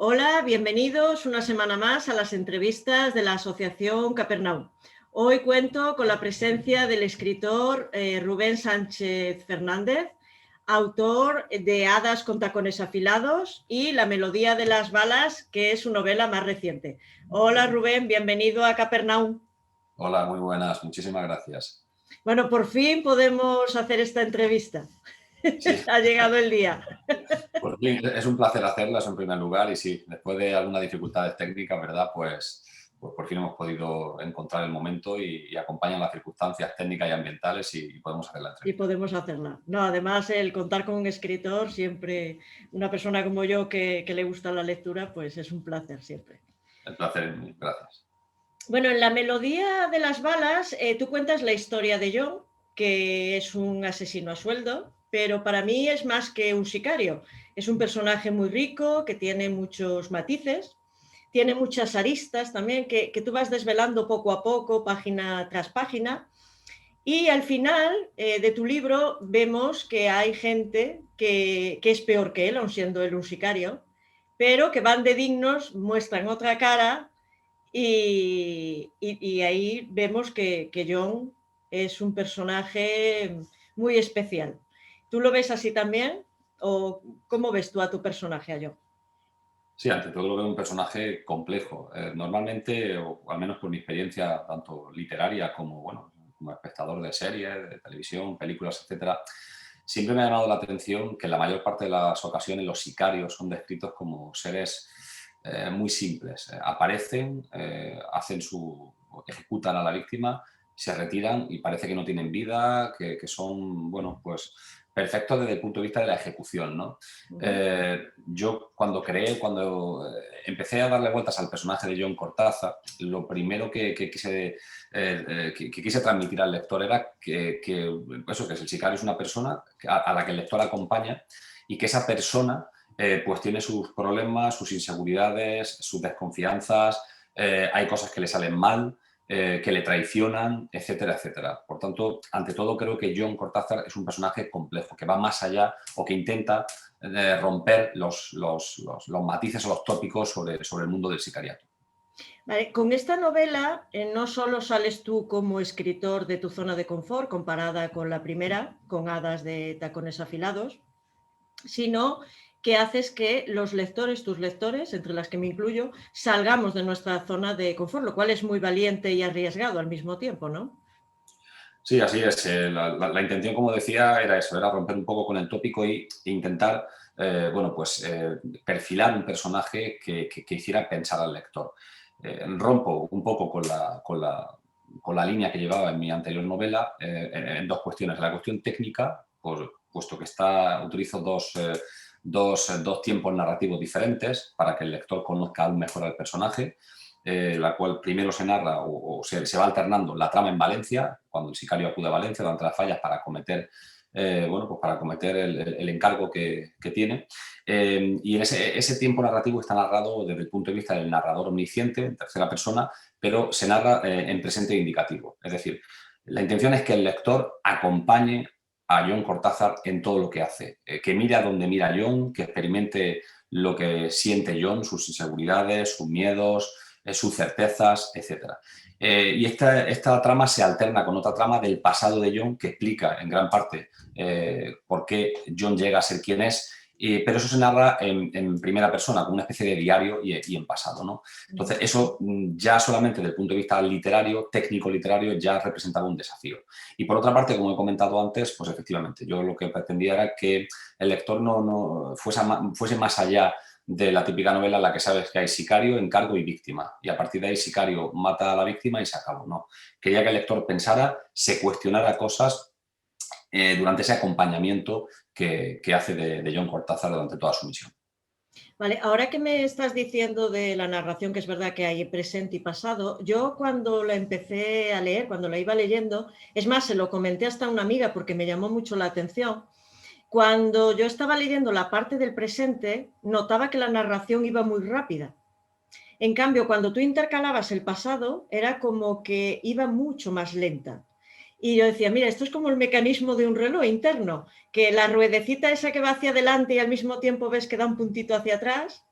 Hola, bienvenidos una semana más a las entrevistas de la Asociación Capernaum. Hoy cuento con la presencia del escritor Rubén Sánchez Fernández, autor de Hadas con tacones afilados y La melodía de las balas, que es su novela más reciente. Hola Rubén, bienvenido a Capernaum. Hola, muy buenas, muchísimas gracias. Bueno, por fin podemos hacer esta entrevista. Sí, Ha llegado el día. por fin, es un placer hacerlas en primer lugar y sí, después de algunas dificultades técnicas, ¿verdad? Pues por fin hemos podido encontrar el momento y acompañan las circunstancias técnicas y ambientales y podemos hacer la Y entrevista. podemos hacerla. No, además, el contar con un escritor, siempre, una persona como yo que le gusta la lectura, pues es un placer siempre. El placer es mío, gracias. Bueno, en La melodía de las balas, tú cuentas la historia de John, que es un asesino a sueldo, pero para mí es más que un sicario. Es un personaje muy rico, que tiene muchos matices, tiene muchas aristas también, que tú vas desvelando poco a poco, página tras página. Y al final de tu libro vemos que hay gente que es peor que él, aun siendo él un sicario, pero que van de dignos, muestran otra cara y ahí vemos que John es un personaje muy especial. ¿Tú lo ves así también? ¿O cómo ves tú a tu personaje, a John? Sí, ante todo lo veo un personaje complejo. Normalmente, o al menos por mi experiencia, tanto literaria como, bueno, como espectador de series, de televisión, películas, etcétera, siempre me ha llamado la atención que en la mayor parte de las ocasiones los sicarios son descritos como seres muy simples. Aparecen, ejecutan a la víctima, se retiran y parece que no tienen vida, que son, bueno, pues perfectos desde el punto de vista de la ejecución, ¿no? Yo cuando empecé a darle vueltas al personaje de John Cortázar, lo primero que quise transmitir al lector era que el sicario es una persona a la que el lector acompaña y que esa persona pues tiene sus problemas, sus inseguridades, sus desconfianzas, hay cosas que le salen mal, que le traicionan, etcétera, etcétera. Por tanto, ante todo creo que John Cortázar es un personaje complejo, que va más allá o que intenta romper los matices o los tópicos sobre el mundo del sicariato. Vale, con esta novela no solo sales tú como escritor de tu zona de confort comparada con la primera, con Hadas de tacones afilados, sino que haces que los lectores, tus lectores, entre las que me incluyo, salgamos de nuestra zona de confort, lo cual es muy valiente y arriesgado al mismo tiempo, ¿no? Sí, así es. La intención, como decía, era eso, era romper un poco con el tópico e intentar, perfilar un personaje que hiciera pensar al lector. Rompo un poco con la línea que llevaba en mi anterior novela en dos cuestiones. La cuestión técnica, puesto que utilizo dos tiempos narrativos diferentes para que el lector conozca aún mejor al personaje. La cual primero se narra o se va alternando la trama en Valencia, cuando el sicario acude a Valencia durante las fallas para cometer, para cometer el encargo que tiene. Y en ese tiempo narrativo está narrado desde el punto de vista del narrador omnisciente, en tercera persona, pero se narra en presente indicativo. Es decir, la intención es que el lector acompañe a John Cortázar en todo lo que hace, que mire a donde mira John, que experimente lo que siente John, sus inseguridades, sus miedos, sus certezas, etc. Y esta trama se alterna con otra trama del pasado de John que explica en gran parte por qué John llega a ser quien es, pero eso se narra en primera persona, como una especie de diario y en pasado, ¿no? Entonces, eso ya solamente desde el punto de vista literario, técnico literario, ya representaba un desafío. Y por otra parte, como he comentado antes, pues efectivamente, yo lo que pretendía era que el lector no fuese más allá de la típica novela en la que sabes que hay sicario, encargo y víctima. Y a partir de ahí sicario mata a la víctima y se acabó. No. Quería que el lector pensara, se cuestionara cosas durante ese acompañamiento que hace de John Cortázar durante toda su misión. Vale, ahora que me estás diciendo de la narración, que es verdad que hay presente y pasado, yo cuando la empecé a leer, cuando la iba leyendo, es más, se lo comenté hasta a una amiga porque me llamó mucho la atención. Cuando yo estaba leyendo la parte del presente, notaba que la narración iba muy rápida. En cambio, cuando tú intercalabas el pasado, era como que iba mucho más lenta. Y yo decía, mira, esto es como el mecanismo de un reloj interno, que la ruedecita esa que va hacia adelante y al mismo tiempo ves que da un puntito hacia atrás,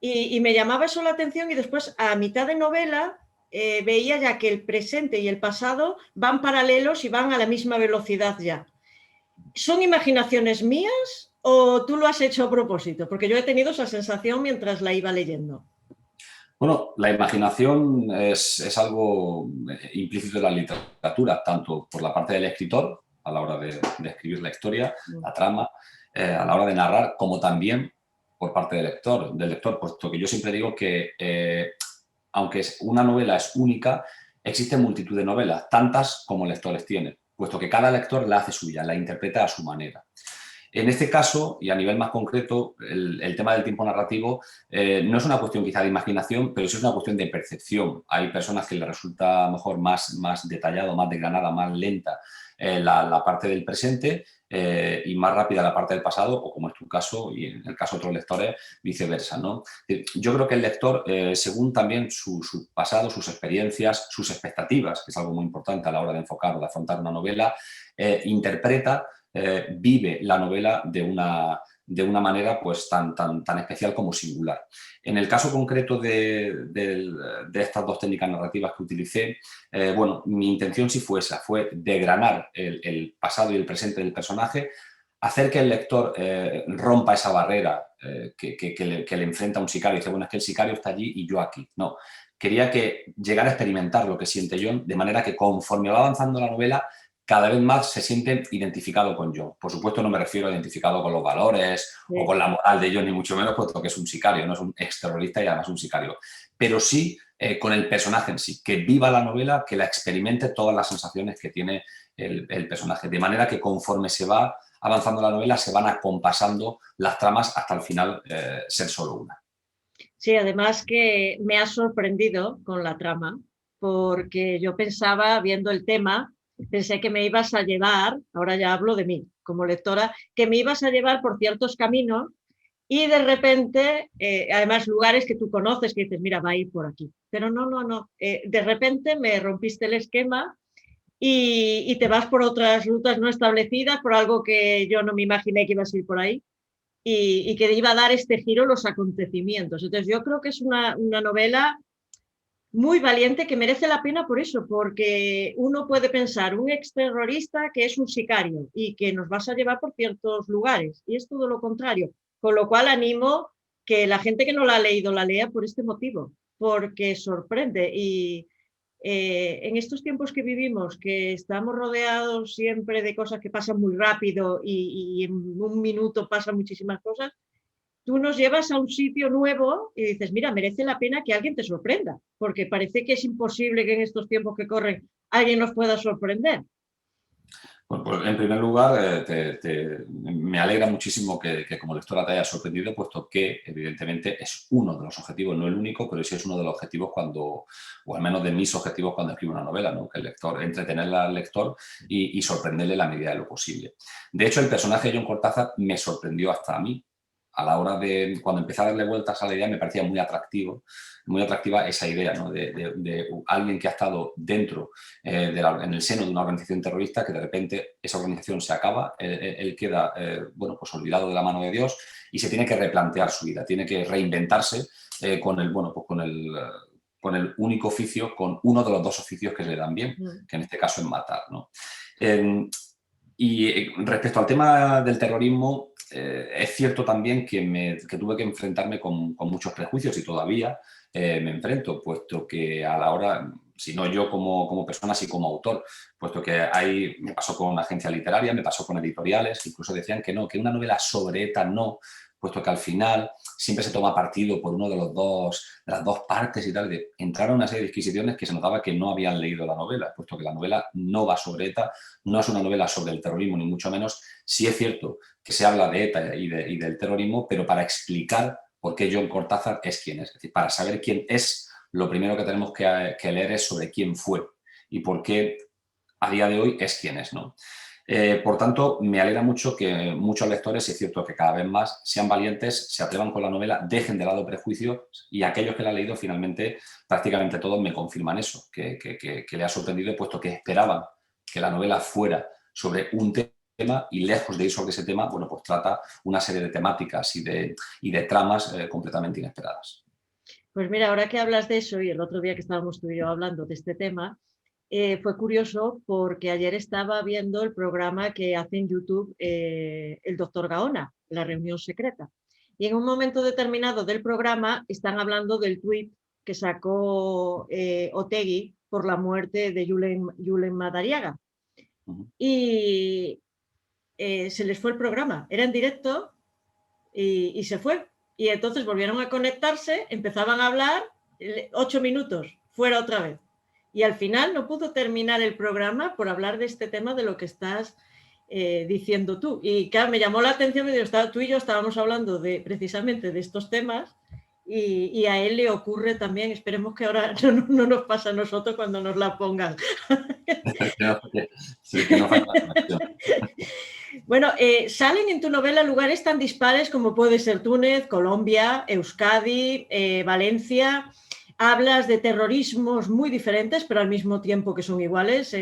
Y me llamaba eso la atención y después a mitad de novela veía ya que el presente y el pasado van paralelos y van a la misma velocidad ya. ¿Son imaginaciones mías o tú lo has hecho a propósito? Porque yo he tenido esa sensación mientras la iba leyendo. Bueno, la imaginación es algo implícito en la literatura, tanto por la parte del escritor, a la hora de escribir la historia, la trama, a la hora de narrar, como también por parte del lector, puesto que yo siempre digo que, aunque una novela es única, existen multitud de novelas, tantas como lectores tienen, puesto que cada lector la hace suya, la interpreta a su manera. En este caso, y a nivel más concreto, el tema del tiempo narrativo no es una cuestión quizá de imaginación, pero sí es una cuestión de percepción. Hay personas que les resulta a lo mejor más detallado, más desgranada, más lenta la parte del presente y más rápida la parte del pasado, o como es tu caso y en el caso de otros lectores, viceversa, ¿no? Yo creo que el lector, según también su pasado, sus experiencias, sus expectativas, que es algo muy importante a la hora de enfocar o de afrontar una novela, interpreta, vive la novela de una manera pues tan especial como singular. En el caso concreto de estas dos técnicas narrativas que utilicé, bueno, mi intención sí fue esa, fue desgranar el pasado y el presente del personaje, hacer que el lector rompa esa barrera que le enfrenta a un sicario y dice, bueno, es que el sicario está allí y yo aquí. No, quería que llegara a experimentar lo que siente John, de manera que conforme va avanzando la novela, cada vez más se sienten identificados con John. Por supuesto no me refiero a identificado con los valores o con la moral de John, ni mucho menos, puesto que es un sicario, no es un exterrorista y además un sicario. Pero sí con el personaje en sí, que viva la novela, que la experimente todas las sensaciones que tiene el personaje. De manera que conforme se va avanzando la novela, se van acompasando las tramas hasta el final ser solo una. Sí, además que me ha sorprendido con la trama, porque yo pensaba, viendo el tema, pensé que me ibas a llevar, ahora ya hablo de mí como lectora, que me ibas a llevar por ciertos caminos y de repente, además lugares que tú conoces, que dices, mira, va a ir por aquí. Pero no, no, no. De repente me rompiste el esquema y te vas por otras rutas no establecidas, por algo que yo no me imaginé que ibas a ir por ahí y que iba a dar este giro los acontecimientos. Entonces yo creo que es una novela muy valiente que merece la pena por eso, porque uno puede pensar un exterrorista que es un sicario y que nos vas a llevar por ciertos lugares y es todo lo contrario, con lo cual animo que la gente que no la ha leído la lea por este motivo, porque sorprende y en estos tiempos que vivimos, que estamos rodeados siempre de cosas que pasan muy rápido y en un minuto pasan muchísimas cosas, tú nos llevas a un sitio nuevo y dices, mira, merece la pena que alguien te sorprenda, porque parece que es imposible que en estos tiempos que corren alguien nos pueda sorprender. Bueno, pues en primer lugar, me alegra muchísimo que como lectora te haya sorprendido, puesto que evidentemente es uno de los objetivos, no el único, pero sí es uno de los objetivos cuando, o al menos de mis objetivos cuando escribo una novela, ¿no? Que el lector, entretener al lector y sorprenderle en la medida de lo posible. De hecho, el personaje de John Cortázar me sorprendió hasta a mí. A la hora de, cuando empecé a darle vueltas a la idea, me parecía muy atractiva esa idea, ¿no? de alguien que ha estado dentro, en el seno de una organización terrorista, que de repente esa organización se acaba, él queda bueno, pues olvidado de la mano de Dios y se tiene que replantear su vida, tiene que reinventarse con el, bueno, pues con el único oficio, con uno de los dos oficios que le dan bien, que en este caso es matar, ¿no? Y respecto al tema del terrorismo, es cierto también que tuve que enfrentarme con muchos prejuicios y todavía me enfrento, puesto que a la hora, si no yo como persona, sí como autor, puesto que me pasó con una agencia literaria, me pasó con editoriales, que incluso decían que no, que una novela sobre ETA no, puesto que al final siempre se toma partido por uno de las dos partes y tal. Entraron una serie de disquisiciones que se notaba que no habían leído la novela, puesto que la novela no va sobre ETA, no es una novela sobre el terrorismo, ni mucho menos. Sí es cierto que se habla de ETA y del terrorismo, pero para explicar por qué John Cortázar es quien es. Es decir, para saber quién es, lo primero que tenemos que leer es sobre quién fue y por qué a día de hoy es quien es, ¿no? Por tanto, me alegra mucho que muchos lectores, y es cierto que cada vez más, sean valientes, se atrevan con la novela, dejen de lado prejuicios y aquellos que la han leído finalmente, prácticamente todos me confirman eso, que le ha sorprendido, puesto que esperaban que la novela fuera sobre un tema tema y lejos de ir sobre ese tema, bueno, pues trata una serie de temáticas y de tramas completamente inesperadas. Pues mira, ahora que hablas de eso y el otro día que estábamos tú y yo hablando de este tema, fue curioso porque ayer estaba viendo el programa que hace en YouTube el doctor Gaona, La Reunión Secreta. Y en un momento determinado del programa están hablando del tuit que sacó Otegi por la muerte de Julen Madariaga. Y se les fue el programa. Era en directo y se fue. Y entonces volvieron a conectarse, empezaban a hablar, 8 minutos, fuera otra vez. Y al final no pudo terminar el programa por hablar de este tema de lo que estás diciendo tú. Y claro, me llamó la atención, tú y yo estábamos hablando precisamente de estos temas y a él le ocurre también, esperemos que ahora no nos pase a nosotros cuando nos la pongan. Sí, que no falta la conexión. Bueno, salen en tu novela lugares tan dispares como puede ser Túnez, Colombia, Euskadi, Valencia. Hablas de terrorismos muy diferentes, pero al mismo tiempo que son iguales.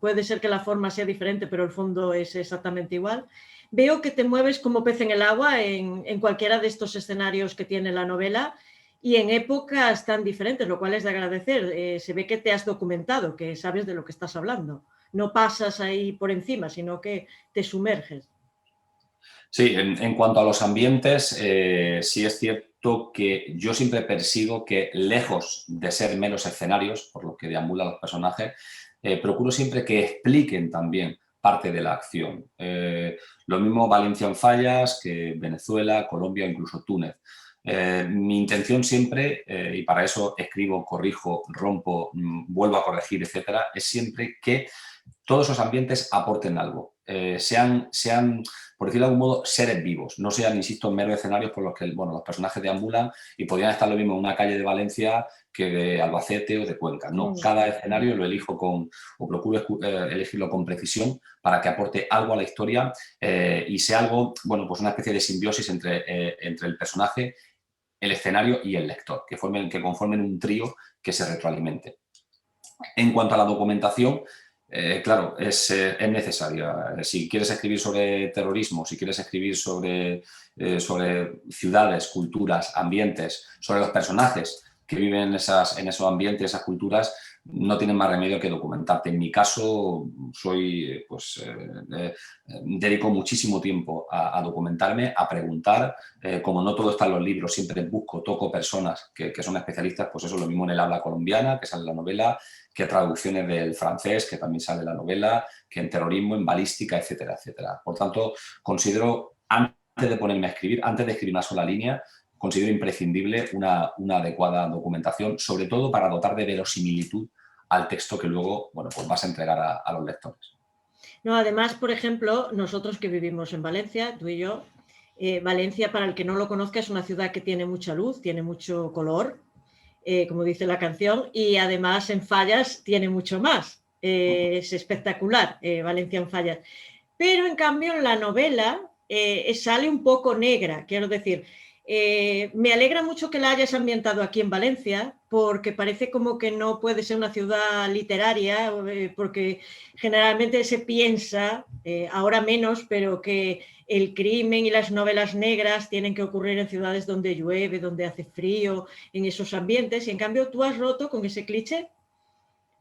Puede ser que la forma sea diferente, pero el fondo es exactamente igual. Veo que te mueves como pez en el agua en cualquiera de estos escenarios que tiene la novela y en épocas tan diferentes, lo cual es de agradecer. Se ve que te has documentado, que sabes de lo que estás hablando. No pasas ahí por encima, sino que te sumerges. Sí, en cuanto a los ambientes, sí es cierto que yo siempre persigo que, lejos de ser meros escenarios, por lo que deambulan los personajes, procuro siempre que expliquen también parte de la acción. Lo mismo Valencia en Fallas que Venezuela, Colombia, incluso Túnez. Mi intención siempre, y para eso escribo, corrijo, rompo, vuelvo a corregir, etcétera, es siempre que todos esos ambientes aporten algo, sean, por decirlo de algún modo, seres vivos, no sean, insisto, meros escenarios por los que los personajes deambulan y podrían estar lo mismo en una calle de Valencia que de Albacete o de Cuenca. No, cada escenario lo elijo o procuro elegirlo con precisión para que aporte algo a la historia y sea algo, pues una especie de simbiosis entre el personaje, el escenario y el lector, que conformen un trío que se retroalimente. En cuanto a la documentación, claro, es necesaria. Si quieres escribir sobre terrorismo, si quieres escribir sobre ciudades, culturas, ambientes, sobre los personajes que viven en esos ambientes, esas culturas, no tienen más remedio que documentarte. En mi caso, dedico muchísimo tiempo a documentarme, a preguntar. Como no todo está en los libros, siempre toco personas que son especialistas, pues eso es lo mismo en el habla colombiana, que sale en la novela, que traducciones del francés, que también sale en la novela, que en terrorismo, en balística, etcétera, etcétera. Por tanto, considero, antes de ponerme a escribir, antes de escribir una sola línea, considero imprescindible una adecuada documentación, sobre todo para dotar de verosimilitud al texto que luego pues vas a entregar a los lectores. No, además, por ejemplo, nosotros que vivimos en Valencia, tú y yo, Valencia, para el que no lo conozca, es una ciudad que tiene mucha luz, tiene mucho color, como dice la canción, y además en Fallas tiene mucho más. Es espectacular, Valencia en Fallas. Pero en cambio en la novela sale un poco negra, quiero decir. Me alegra mucho que la hayas ambientado aquí en Valencia, porque parece como que no puede ser una ciudad literaria, porque generalmente se piensa, ahora menos, pero que el crimen y las novelas negras tienen que ocurrir en ciudades donde llueve, donde hace frío, en esos ambientes, y en cambio tú has roto con ese cliché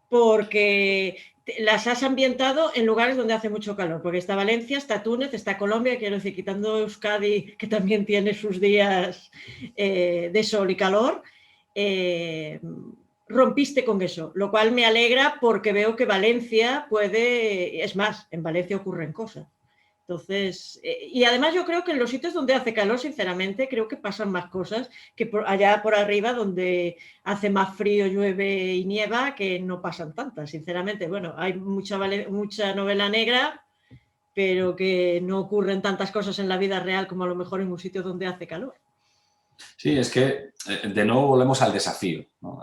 porque las has ambientado en lugares donde hace mucho calor, porque está Valencia, está Túnez, está Colombia, quiero decir, quitando Euskadi, que también tiene sus días de sol y calor, rompiste con eso, lo cual me alegra porque veo que Valencia es más, en Valencia ocurren cosas. Entonces, y además yo creo que en los sitios donde hace calor, sinceramente, creo que pasan más cosas que allá por arriba donde hace más frío, llueve y nieva, que no pasan tantas, sinceramente. Bueno, hay mucha novela negra, pero que no ocurren tantas cosas en la vida real como a lo mejor en un sitio donde hace calor. Sí, es que de nuevo volvemos al desafío, ¿no?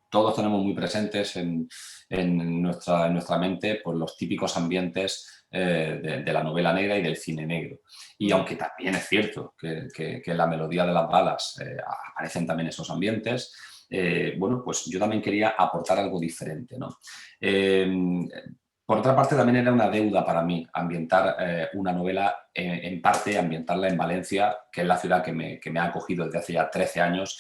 Todos tenemos muy presentes en nuestra mente pues, los típicos ambientes de la novela negra y del cine negro. Y aunque también es cierto que en la melodía de las balas aparecen también esos ambientes, pues yo también quería aportar algo diferente, ¿no? Por otra parte, también era una deuda para mí ambientar una novela, en parte ambientarla en Valencia, que es la ciudad que me ha acogido desde hace ya 13 años,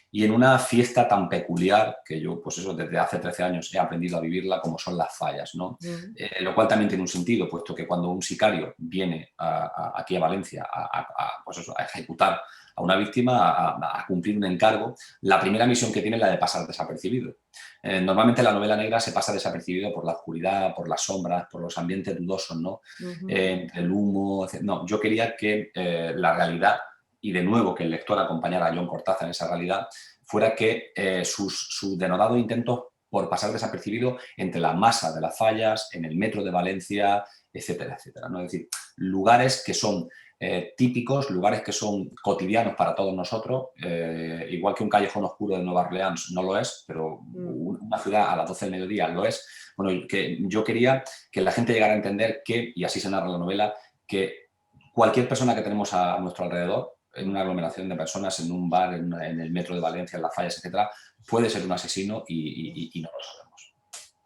y en una fiesta tan peculiar que yo, pues eso, desde hace 13 años he aprendido a vivirla, como son las fallas, ¿no? Mm. Lo cual también tiene un sentido, puesto que cuando un sicario viene aquí a Valencia pues eso, a ejecutar a una víctima, a cumplir un encargo, la primera misión que tiene es la de pasar desapercibido. Normalmente la novela negra se pasa desapercibido por la oscuridad, por las sombras, por los ambientes dudosos, ¿no? El humo, etc. No, yo quería que la realidad, y de nuevo que el lector acompañara a Jon Cortázar en esa realidad, fuera que sus denodados intentos por pasar desapercibido entre la masa de las fallas, en el metro de Valencia, etcétera, etcétera, ¿no? Es decir, lugares que son típicos, lugares que son cotidianos para todos nosotros, igual que un callejón oscuro de Nueva Orleans no lo es, pero una ciudad a las 12 del mediodía lo es. Bueno, que yo quería que la gente llegara a entender que, y así se narra la novela, que cualquier persona que tenemos a nuestro alrededor, en una aglomeración de personas, en un bar, en el metro de Valencia, en las fallas, etcétera, puede ser un asesino y no lo sabemos.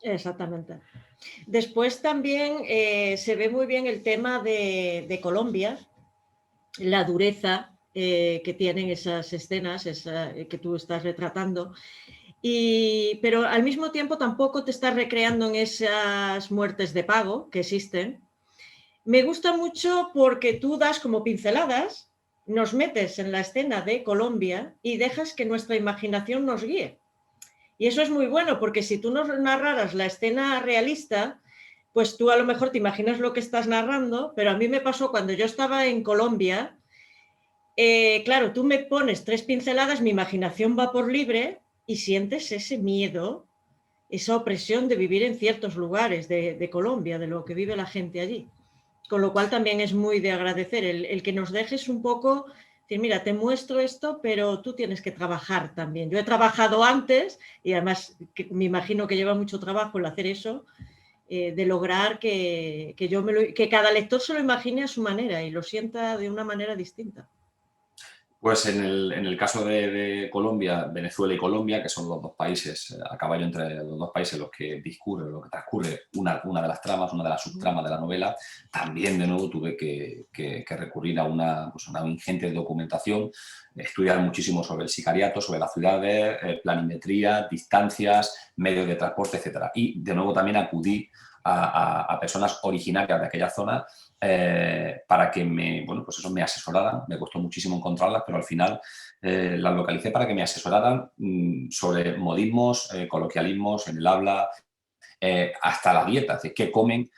Exactamente. Después también se ve muy bien el tema de Colombia, la dureza que tienen esas escenas que tú estás retratando, pero al mismo tiempo tampoco te estás recreando en esas muertes de pago que existen. Me gusta mucho porque tú das como pinceladas, nos metes en la escena de Colombia y dejas que nuestra imaginación nos guíe. Y eso es muy bueno, porque si tú nos narraras la escena realista, pues tú a lo mejor te imaginas lo que estás narrando, pero a mí me pasó cuando yo estaba en Colombia, claro, tú me pones 3 pinceladas, mi imaginación va por libre y sientes ese miedo, esa opresión de vivir en ciertos lugares de Colombia, de lo que vive la gente allí. Con lo cual también es muy de agradecer el que nos dejes un poco, decir, mira, te muestro esto, pero tú tienes que trabajar también. Yo he trabajado antes y además me imagino que lleva mucho trabajo el hacer eso, de lograr que cada lector se lo imagine a su manera y lo sienta de una manera distinta. Pues en el caso de Colombia, Venezuela y Colombia, que son los dos países, a caballo entre los dos países lo que transcurre una de las tramas, una de las subtramas de la novela, también de nuevo tuve que recurrir a una ingente documentación, estudiar muchísimo sobre el sicariato, sobre las ciudades, planimetría, distancias, medios de transporte, etc. Y de nuevo también acudí a personas originarias de aquella zona para que me asesoraran. Me costó muchísimo encontrarlas, pero al final las localicé para que me asesoraran sobre modismos, coloquialismos en el habla, hasta la dieta, de qué comen,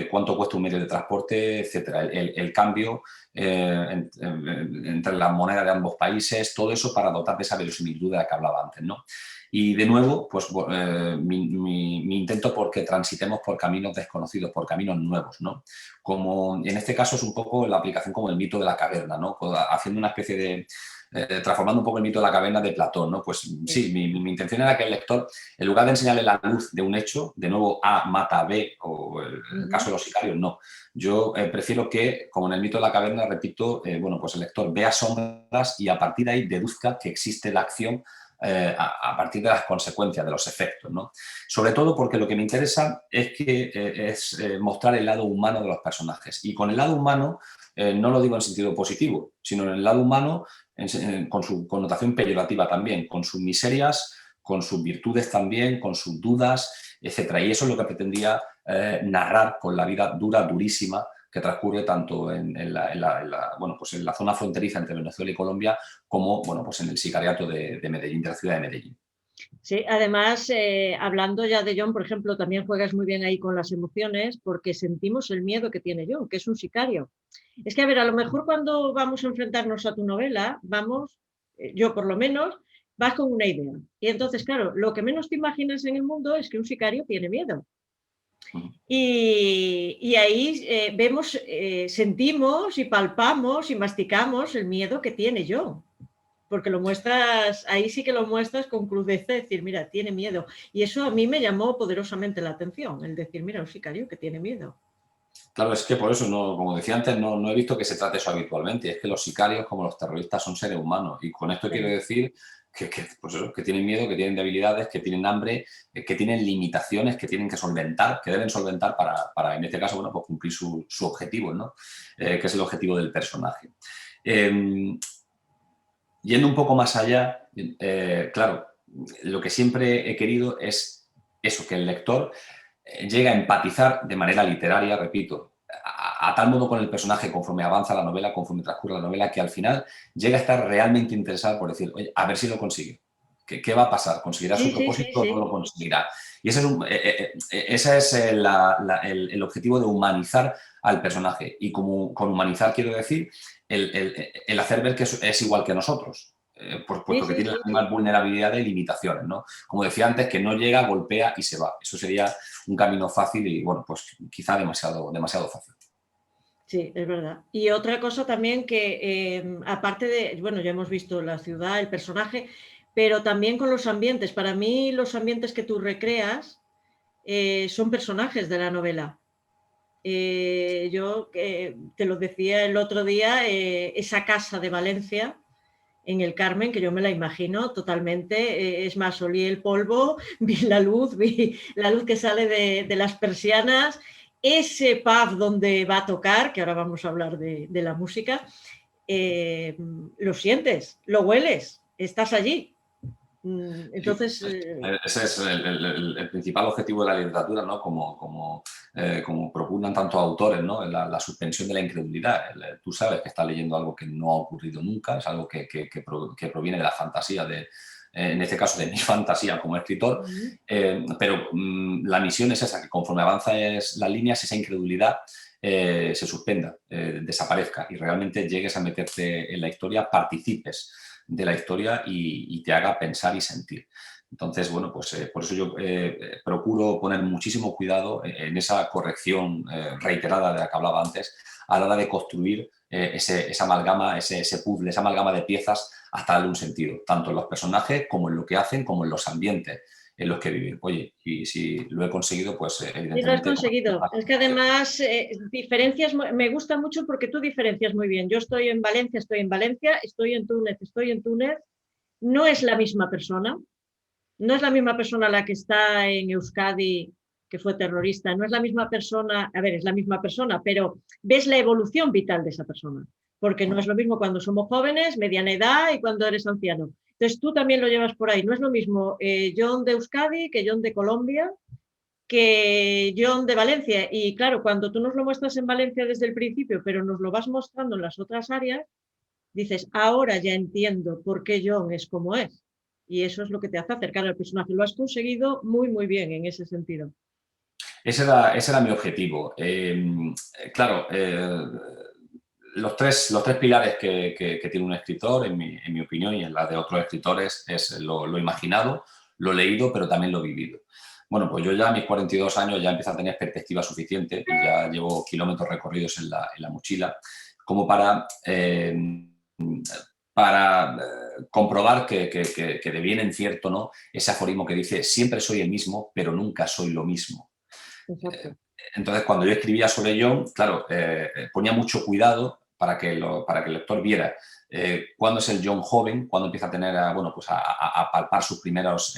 cuánto cuesta un medio de transporte, etcétera, el cambio entre las monedas de ambos países, todo eso para dotar de esa verosimilitud de la que hablaba antes, ¿no? Y de nuevo, pues mi intento porque transitemos por caminos desconocidos, por caminos nuevos, ¿no? Como en este caso es un poco la aplicación como el mito de la caverna, ¿no? Haciendo una especie de transformando un poco el mito de la caverna de Platón, ¿no? Pues sí, mi intención era que el lector, en lugar de enseñarle la luz de un hecho, de nuevo A mata a B, o el caso de los sicarios, no. Yo prefiero que, como en el mito de la caverna, repito, pues el lector vea sombras y a partir de ahí deduzca que existe la acción a partir de las consecuencias, de los efectos, ¿no? Sobre todo porque lo que me interesa es mostrar el lado humano de los personajes. Y con el lado humano no lo digo en sentido positivo, sino en el lado humano con su connotación peyorativa también, con sus miserias, con sus virtudes también, con sus dudas, etc. Y eso es lo que pretendía narrar con la vida dura, durísima, que transcurre tanto en la zona fronteriza entre Venezuela y Colombia como en el sicariato de Medellín, de la ciudad de Medellín. Sí, además, hablando ya de Jon, por ejemplo, también juegas muy bien ahí con las emociones porque sentimos el miedo que tiene Jon, que es un sicario. Es que, a ver, a lo mejor cuando vamos a enfrentarnos a tu novela, yo por lo menos, vas con una idea. Y entonces, claro, lo que menos te imaginas en el mundo es que un sicario tiene miedo. Y ahí vemos, sentimos y palpamos y masticamos el miedo que tiene Jon. Porque lo muestras, ahí sí que lo muestras con crudeza, decir, mira, tiene miedo. Y eso a mí me llamó poderosamente la atención, el decir, mira, un sicario que tiene miedo. Claro, es que por eso, como decía antes, no he visto que se trate eso habitualmente. Es que los sicarios, como los terroristas, son seres humanos. Y con esto quiero decir pues eso, que tienen miedo, que tienen debilidades, que tienen hambre, que tienen limitaciones que tienen que solventar, que deben solventar para en este caso, bueno, pues cumplir su objetivo, ¿no? Que es el objetivo del personaje. Yendo un poco más allá, claro, lo que siempre he querido es eso, que el lector llegue a empatizar de manera literaria, repito, a tal modo con el personaje conforme avanza la novela, conforme transcurre la novela, que al final llega a estar realmente interesado por decir, oye, a ver si lo consigue. ¿Qué va a pasar? ¿Conseguirá su Sí, sí, sí, propósito o no lo sí. conseguirá? Y ese es el objetivo de humanizar al personaje. Y con humanizar quiero decir el hacer ver que es igual que nosotros, Sí, puesto que sí, tiene sí, las mismas sí. vulnerabilidades y limitaciones, ¿no? Como decía antes, que no llega, golpea y se va. Eso sería un camino fácil y, bueno, pues quizá demasiado fácil. Sí, es verdad. Y otra cosa también que, aparte de, bueno, ya hemos visto la ciudad, el personaje, pero también con los ambientes. Para mí, los ambientes que tú recreas son personajes de la novela. Yo te lo decía el otro día, esa casa de Valencia en el Carmen, que yo me la imagino totalmente, es más, olí el polvo, vi la luz que sale de las persianas, ese pub donde va a tocar, que ahora vamos a hablar de la música, lo sientes, lo hueles, estás allí. Sí, Entonces, ese es el principal objetivo de la literatura, ¿no? Como propugnan tantos autores, ¿no? La suspensión de la incredulidad. Tú sabes que estás leyendo algo que no ha ocurrido nunca, es algo que proviene de la fantasía, en este caso de mi fantasía como escritor, pero la misión es esa, que conforme avanza las líneas, esa incredulidad se suspenda, desaparezca y realmente llegues a meterte en la historia, participes de la historia y te haga pensar y sentir. Entonces, bueno, pues por eso yo procuro poner muchísimo cuidado en esa corrección reiterada de la que hablaba antes, a la hora de construir esa amalgama, ese puzzle, esa amalgama de piezas hasta darle un sentido, tanto en los personajes como en lo que hacen, como en los ambientes en los que viven. Oye, y si lo he conseguido, pues sí, lo has evidentemente... conseguido. Es que además diferencias, me gusta mucho porque tú diferencias muy bien. Yo estoy en Valencia, estoy en Túnez, estoy en Túnez. No es la misma persona, no es la misma persona la que está en Euskadi, que fue terrorista, no es la misma persona, a ver, es la misma persona, pero ves la evolución vital de esa persona, porque no es lo mismo cuando somos jóvenes, mediana edad y cuando eres anciano. Entonces tú también lo llevas por ahí. No es lo mismo John de Euskadi que John de Colombia, que John de Valencia. Y claro, cuando tú nos lo muestras en Valencia desde el principio, pero nos lo vas mostrando en las otras áreas, dices, ahora ya entiendo por qué John es como es. Y eso es lo que te hace acercar al personaje. Lo has conseguido muy, muy bien en ese sentido. Ese era mi objetivo. Claro, los tres pilares que tiene un escritor, en mi opinión y en la de otros escritores, es lo imaginado, lo leído, pero también lo vivido. Bueno, pues yo ya a mis 42 años ya empiezo a tener perspectiva suficiente y ya llevo kilómetros recorridos en la mochila como para comprobar que de bien en cierto, ¿no? Ese aforismo que dice, siempre soy el mismo, pero nunca soy lo mismo. Exacto. Entonces, cuando yo escribía sobre John, claro, ponía mucho cuidado para que el lector viera cuándo es el John joven, cuándo empieza a tener, bueno, pues a palpar sus primeros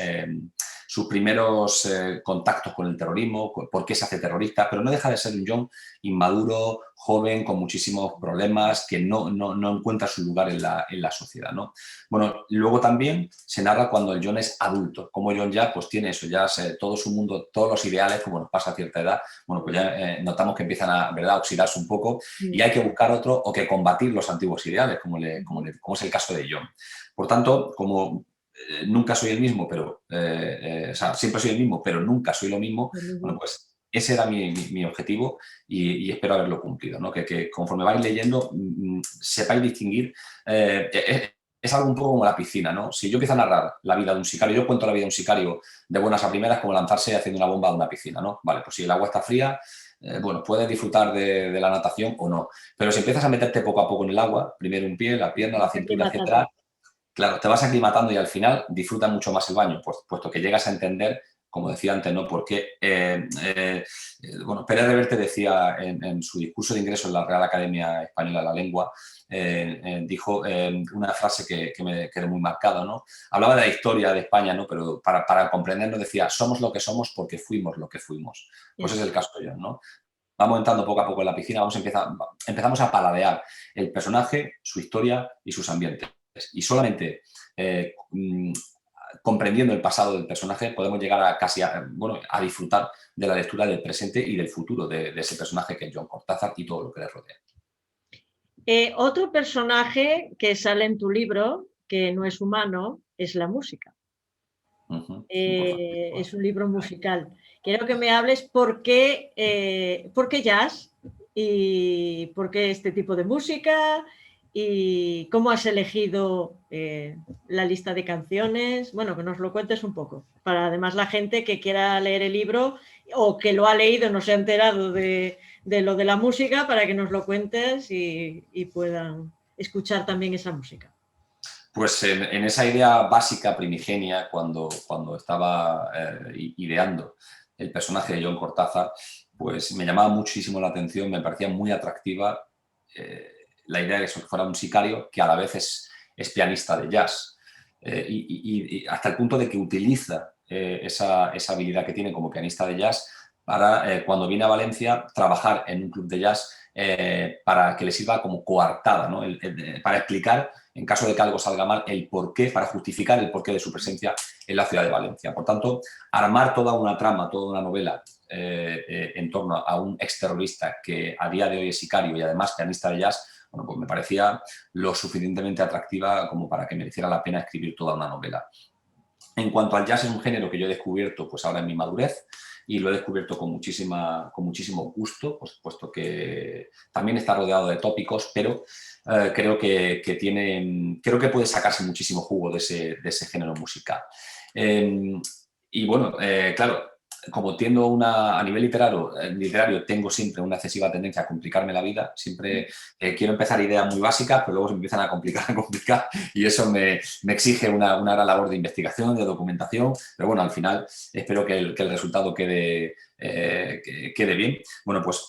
contactos con el terrorismo, por qué se hace terrorista, pero no deja de ser un John inmaduro, joven, con muchísimos problemas, que no encuentra su lugar en la sociedad, ¿no? Bueno, luego también se narra cuando el John es adulto, como John ya pues tiene eso, ya todo su mundo, todos los ideales, como nos pasa a cierta edad, bueno, pues ya notamos que empiezan a, ¿verdad?, a oxidarse un poco y hay que buscar otro o que combatir los antiguos ideales, como es el caso de John. Por tanto, como nunca soy el mismo, pero, o sea, siempre soy el mismo, pero nunca soy lo mismo, bueno, pues ese era mi objetivo y espero haberlo cumplido, ¿no? Que conforme vais leyendo sepáis distinguir. Es algo un poco como la piscina, ¿no? Si yo empiezo a narrar la vida de un sicario, yo cuento la vida de un sicario de buenas a primeras como lanzarse haciendo una bomba a una piscina, ¿no? Vale, pues si el agua está fría, bueno, puedes disfrutar de la natación o no. Pero si empiezas a meterte poco a poco en el agua, primero un pie, la pierna, la cintura, etcétera, claro, te vas aclimatando y al final disfrutas mucho más el baño, puesto que llegas a entender como decía antes, ¿no? Porque, bueno, Pérez Reverte decía en su discurso de ingreso en la Real Academia Española de la Lengua, dijo una frase que me quedó muy marcada, ¿no? Hablaba de la historia de España, ¿no? Pero para comprendernos decía, somos lo que somos porque fuimos lo que fuimos. Pues es el caso de John, ¿no? Vamos entrando poco a poco en la piscina, empezamos a paladear el personaje, su historia y sus ambientes. Y solamente comprendiendo el pasado del personaje podemos llegar a disfrutar de la lectura del presente y del futuro de ese personaje que es John Cortázar y todo lo que le rodea. Otro personaje que sale en tu libro, que no es humano, es la música. Es un libro musical. Quiero que me hables por qué jazz y por qué este tipo de música y cómo has elegido la lista de canciones. Bueno, que nos lo cuentes un poco, para además la gente que quiera leer el libro o que lo ha leído y no se ha enterado de lo de la música, para que nos lo cuentes y puedan escuchar también esa música. Pues en esa idea básica, primigenia, cuando estaba ideando el personaje de John Cortázar, pues me llamaba muchísimo la atención, me parecía muy atractiva la idea de que fuera un sicario que a la vez es pianista de jazz. Y hasta el punto de que utiliza esa habilidad que tiene como pianista de jazz para, cuando viene a Valencia, trabajar en un club de jazz para que le sirva como coartada, ¿no? Para explicar, en caso de que algo salga mal, el porqué, para justificar el porqué de su presencia en la ciudad de Valencia. Por tanto, armar toda una trama, toda una novela en torno a un exterrorista que a día de hoy es sicario y además pianista de jazz, bueno, pues me parecía lo suficientemente atractiva como para que mereciera la pena escribir toda una novela. En cuanto al jazz, es un género que yo he descubierto pues ahora en mi madurez, y lo he descubierto con muchísimo gusto, pues, puesto que también está rodeado de tópicos, pero creo que puede sacarse muchísimo jugo de ese género musical. Y bueno, claro, como tiendo a nivel literario tengo siempre una excesiva tendencia a complicarme la vida, siempre quiero empezar ideas muy básicas, pero luego se me empiezan a complicar y eso me exige una gran labor de investigación, de documentación, pero bueno, al final espero que el resultado quede bien. Bueno, pues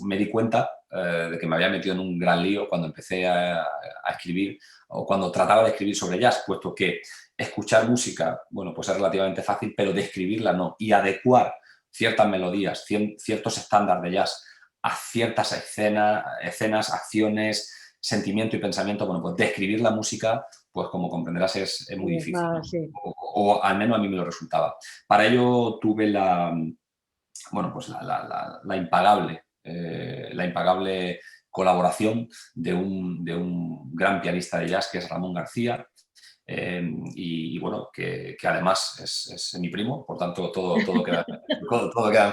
me di cuenta de que me había metido en un gran lío cuando empecé a escribir o cuando trataba de escribir sobre jazz, puesto que escuchar música, bueno, pues es relativamente fácil, pero describirla no. Y adecuar ciertas melodías, ciertos estándares de jazz a ciertas escenas, acciones, sentimiento y pensamiento, bueno, pues describir la música, pues como comprenderás es muy difícil. Sí. O al menos a mí me lo resultaba. Para ello tuve la impagable colaboración de un gran pianista de jazz que es Ramón García, y bueno, que además es mi primo, por tanto todo queda en familia. ¿Todo queda en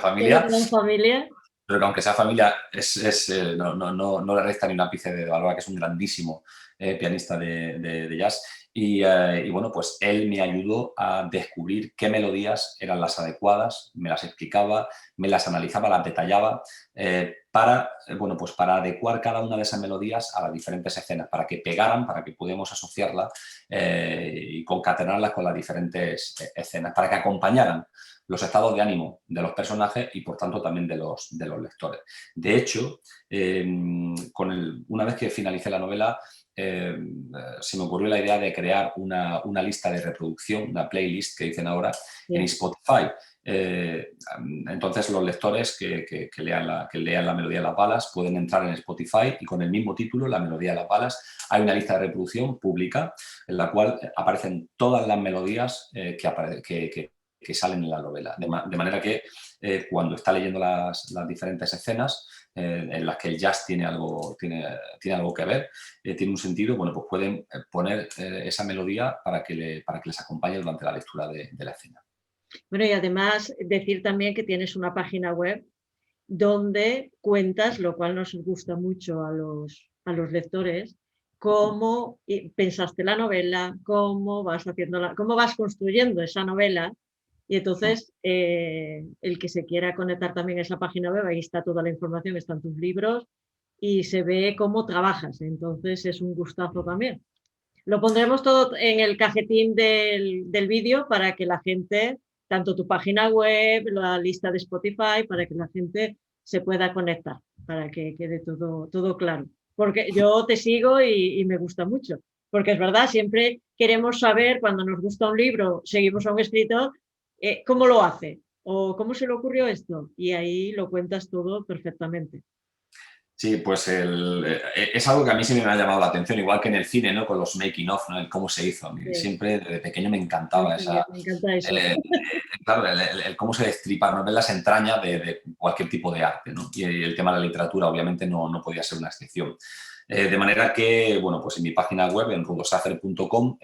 familia? Pero que aunque sea familia, no le resta ni un ápice de valor, que es un grandísimo pianista de jazz. Y bueno, pues él me ayudó a descubrir qué melodías eran las adecuadas, me las explicaba, me las analizaba, las detallaba, para adecuar cada una de esas melodías a las diferentes escenas, para que pegaran, para que pudiéramos asociarlas y concatenarlas con las diferentes escenas, para que acompañaran los estados de ánimo de los personajes y, por tanto, también de los lectores. De hecho, una vez que finalicé la novela, se me ocurrió la idea de crear una lista de reproducción, una playlist que dicen ahora, en Spotify. Entonces los lectores que lean la melodía de las balas pueden entrar en Spotify y con el mismo título, La melodía de las balas, hay una lista de reproducción pública en la cual aparecen todas las melodías que salen en la novela. De manera que cuando está leyendo las diferentes escenas en las que el jazz tiene algo que ver, tiene un sentido, bueno, pues pueden poner esa melodía para que les acompañe durante la lectura de la escena. Bueno, y además decir también que tienes una página web donde cuentas, lo cual nos gusta mucho a los lectores, cómo pensaste la novela, cómo vas construyendo esa novela. Y entonces, el que se quiera conectar también a esa página web, ahí está toda la información, están tus libros y se ve cómo trabajas. Entonces, es un gustazo también. Lo pondremos todo en el cajetín del vídeo para que la gente tanto tu página web, la lista de Spotify, para que la gente se pueda conectar, para que quede todo claro. Porque yo te sigo y me gusta mucho. Porque es verdad, siempre queremos saber, cuando nos gusta un libro, seguimos a un escritor, cómo lo hace o cómo se le ocurrió esto. Y ahí lo cuentas todo perfectamente. Sí, pues es algo que a mí siempre me ha llamado la atención, igual que en el cine, ¿no? Con los making of, ¿no? El cómo se hizo. A mí Sí, siempre desde pequeño me encantaba esa, me encanta eso. claro, el cómo se destripa, ¿no? Ver las entrañas de cualquier tipo de arte, ¿no? Y el tema de la literatura obviamente no podía ser una excepción. De manera que, bueno, pues en mi página web, en rudosacer.com,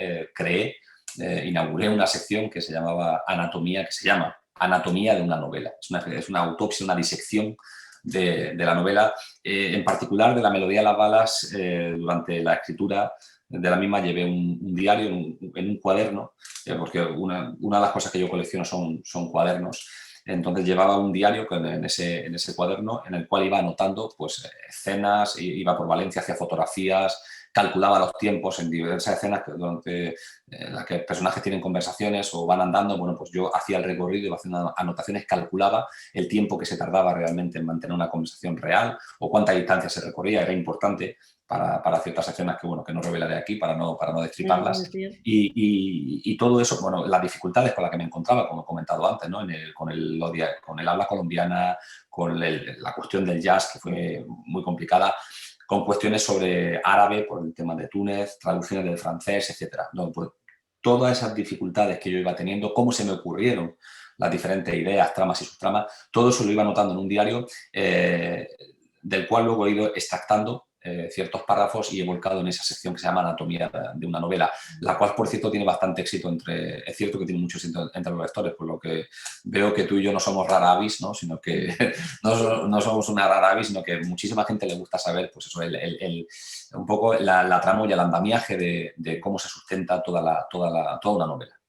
inauguré una sección que se llamaba Anatomía, que se llama Anatomía de una novela. Es una autopsia, una disección de la novela, en particular de la melodía de las balas. Durante la escritura de la misma llevé un diario en un cuaderno, porque una de las cosas que yo colecciono son cuadernos. Entonces llevaba un diario en ese cuaderno en el cual iba anotando pues, escenas, iba por Valencia, hacía fotografías, calculaba los tiempos en diversas escenas en las que personajes tienen conversaciones o van andando. Bueno, pues yo hacía el recorrido, iba haciendo anotaciones, calculaba el tiempo que se tardaba realmente en mantener una conversación real o cuánta distancia se recorría. Era importante para ciertas escenas que, bueno, que no revelaré aquí para no destriparlas. Y todo eso, bueno, las dificultades con las que me encontraba, como he comentado antes, ¿no? Con el habla colombiana, con la cuestión del jazz, que fue muy complicada, con cuestiones sobre árabe, por el tema de Túnez, traducciones del francés, etc. No, pues, todas esas dificultades que yo iba teniendo, cómo se me ocurrieron las diferentes ideas, tramas y subtramas, todo eso lo iba anotando en un diario, del cual luego he ido extractando ciertos párrafos y he volcado en esa sección que se llama Anatomía de una novela, la cual, por cierto, tiene bastante éxito es cierto que tiene mucho éxito entre los lectores, por lo que veo que tú y yo no somos rara avis, ¿no? Sino que no somos una rara avis, sino que muchísima gente le gusta saber, pues eso, un poco la trama y el andamiaje de cómo se sustenta toda una novela.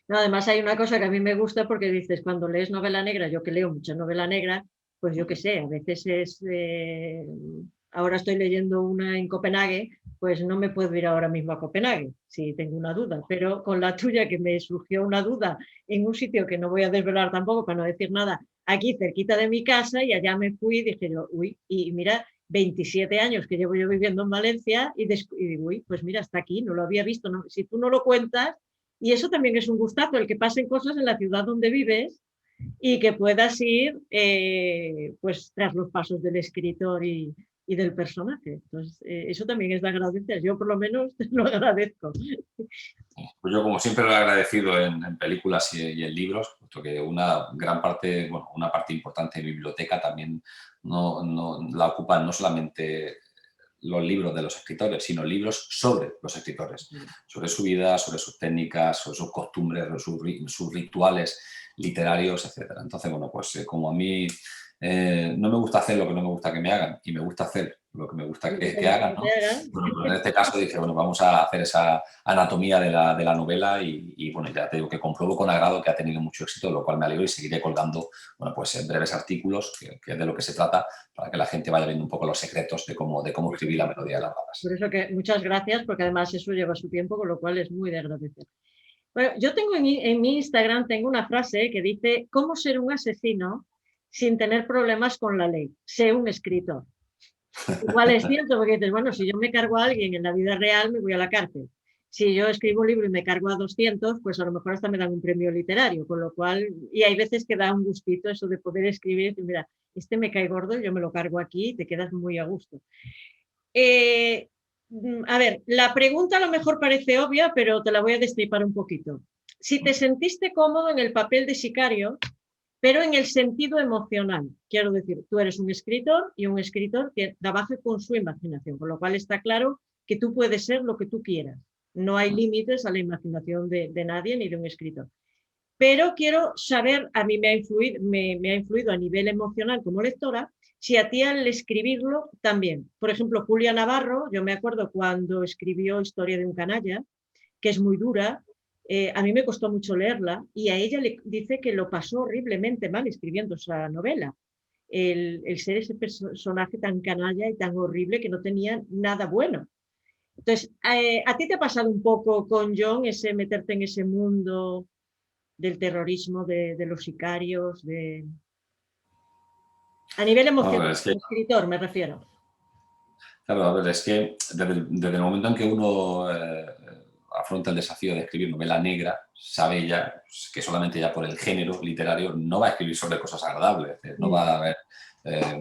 No, además hay una cosa que a mí me gusta porque dices, cuando lees novela negra, yo que leo mucha novela negra, pues yo qué sé, a veces ahora estoy leyendo una en Copenhague, pues no me puedo ir ahora mismo a Copenhague si tengo una duda, pero con la tuya que me surgió una duda en un sitio que no voy a desvelar tampoco para no decir nada, aquí cerquita de mi casa, y allá me fui y dije yo, uy, y mira, 27 años que llevo yo viviendo en Valencia y digo, uy, pues mira, hasta aquí, no lo había visto, no, si tú no lo cuentas. Y eso también es un gustazo, el que pasen cosas en la ciudad donde vives y que puedas ir pues tras los pasos del escritor y del personaje. Entonces, eso también es de agradecer. Yo por lo menos te lo agradezco. Pues yo, como siempre, lo he agradecido en películas y en libros, puesto que una gran parte, bueno, una parte importante de mi biblioteca también no la ocupan no solamente los libros de los escritores, sino libros sobre los escritores, sobre su vida, sobre sus técnicas, sobre sus costumbres, sus rituales literarios, etc. Entonces, bueno, pues como a mí no me gusta hacer lo que no me gusta que me hagan y me gusta hacer lo que me gusta que hagan, ¿no? Bueno, pues en este caso dije, bueno, vamos a hacer esa anatomía de la novela y, bueno, ya te digo que compruebo con agrado que ha tenido mucho éxito, lo cual me alegro, y seguiré colgando, bueno, pues en breves artículos, que es de lo que se trata, para que la gente vaya viendo un poco los secretos de cómo escribir la melodía de las balas. Por eso que muchas gracias, porque además eso lleva su tiempo, con lo cual es muy de agradecer. Bueno, yo tengo en mi Instagram tengo una frase que dice: ¿cómo ser un asesino sin tener problemas con la ley? Sé un escritor. Igual es cierto, porque dices, bueno, si yo me cargo a alguien en la vida real, me voy a la cárcel. Si yo escribo un libro y me cargo a 200, pues a lo mejor hasta me dan un premio literario, con lo cual, y hay veces que da un gustito eso de poder escribir y decir, mira, este me cae gordo, yo me lo cargo aquí y te quedas muy a gusto. A ver, la pregunta a lo mejor parece obvia, pero te la voy a destripar un poquito. Si te sentiste cómodo en el papel de sicario, pero en el sentido emocional, quiero decir, tú eres un escritor y un escritor que trabaja con su imaginación, con lo cual está claro que tú puedes ser lo que tú quieras. No hay límites a la imaginación de nadie ni de un escritor. Pero quiero saber, a mí me ha influido a nivel emocional como lectora, si a ti al escribirlo también. Por ejemplo, Julia Navarro, yo me acuerdo cuando escribió Historia de un canalla, que es muy dura, a mí me costó mucho leerla, y a ella le dice que lo pasó horriblemente mal escribiendo esa novela. El ser ese personaje tan canalla y tan horrible que no tenía nada bueno. Entonces, ¿a ti te ha pasado un poco con John ese meterte en ese mundo del terrorismo, de los sicarios, a nivel emocional, es que, como escritor me refiero. claro, a ver, es que desde el momento en que uno afronta el desafío de escribir novela negra, sabe ya que solamente ya por el género literario no va a escribir sobre cosas agradables, no va a haber,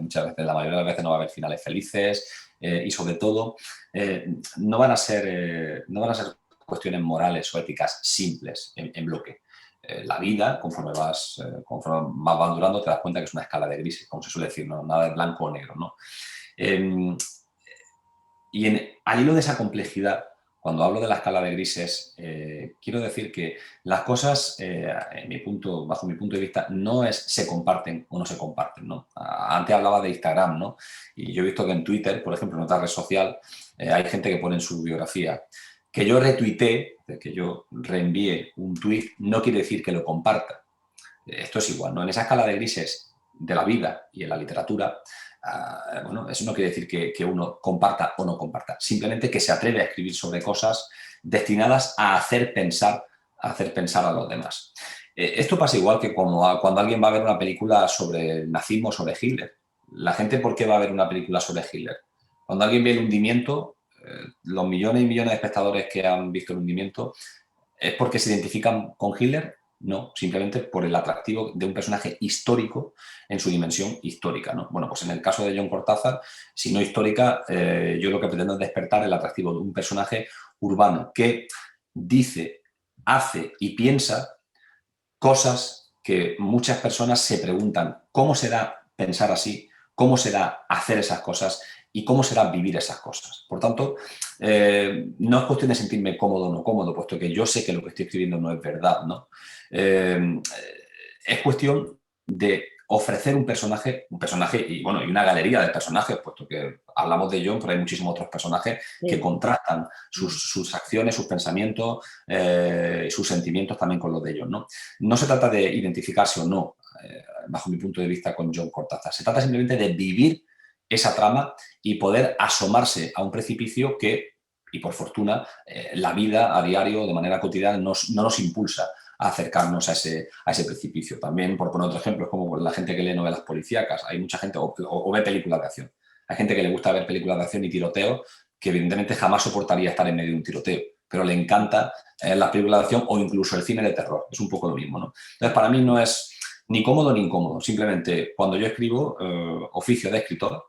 muchas veces, la mayoría de las veces no va a haber finales felices y sobre todo no van a ser cuestiones morales o éticas simples en bloque. La vida, conforme van durando, te das cuenta que es una escala de grises, como se suele decir, ¿no? Nada de blanco o negro, ¿no? Y al hilo de esa complejidad, cuando hablo de la escala de grises, quiero decir que las cosas, bajo mi punto de vista, no es se comparten o no se comparten, ¿no? Antes hablaba de Instagram, ¿no? Y yo he visto que en Twitter, por ejemplo, en otra red social, hay gente que pone en su biografía que yo retuiteé, que yo reenvíe un tweet, no quiere decir que lo comparta. Esto es igual, ¿no? En esa escala de grises de la vida y en la literatura, bueno, eso no quiere decir que uno comparta o no comparta, simplemente que se atreve a escribir sobre cosas destinadas a hacer pensar a los demás. Esto pasa igual que cuando alguien va a ver una película sobre el nazismo, sobre Hitler. La gente, ¿por qué va a ver una película sobre Hitler? Cuando alguien ve el hundimiento, los millones y millones de espectadores que han visto el hundimiento, ¿es porque se identifican con Hitler? No, simplemente por el atractivo de un personaje histórico en su dimensión histórica, ¿no? Bueno, pues en el caso de Jon Cortázar, si no histórica, yo lo que pretendo es despertar el atractivo de un personaje urbano que dice, hace y piensa cosas que muchas personas se preguntan, ¿cómo será pensar así? ¿Cómo será hacer esas cosas? ¿Y cómo será vivir esas cosas? Por tanto, no es cuestión de sentirme cómodo o no cómodo, puesto que yo sé que lo que estoy escribiendo no es verdad, ¿no? Es cuestión de ofrecer un personaje y, bueno, y una galería de personajes, puesto que hablamos de Jon, pero hay muchísimos otros personajes que contrastan sus acciones, sus pensamientos, sus sentimientos también con los de Jon, ¿no? No se trata de identificarse o no, bajo mi punto de vista, con Jon Cortázar. Se trata simplemente de vivir esa trama y poder asomarse a un precipicio que, y por fortuna, la vida a diario, de manera cotidiana, no nos impulsa a acercarnos a ese precipicio. También, por poner otro ejemplo, es como la gente que lee novelas policíacas. Hay mucha gente, o ve películas de acción. Hay gente que le gusta ver películas de acción y tiroteo, que evidentemente jamás soportaría estar en medio de un tiroteo, pero le encanta las películas de acción o incluso el cine de terror. Es un poco lo mismo, ¿no? Entonces, para mí no es ni cómodo ni incómodo. Simplemente, cuando yo escribo, oficio de escritor,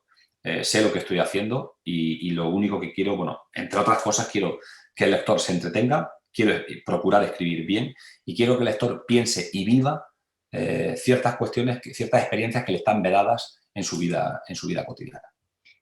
sé lo que estoy haciendo y lo único que quiero, bueno, entre otras cosas, quiero que el lector se entretenga, quiero procurar escribir bien y quiero que el lector piense y viva ciertas cuestiones, ciertas experiencias que le están vedadas en su vida cotidiana.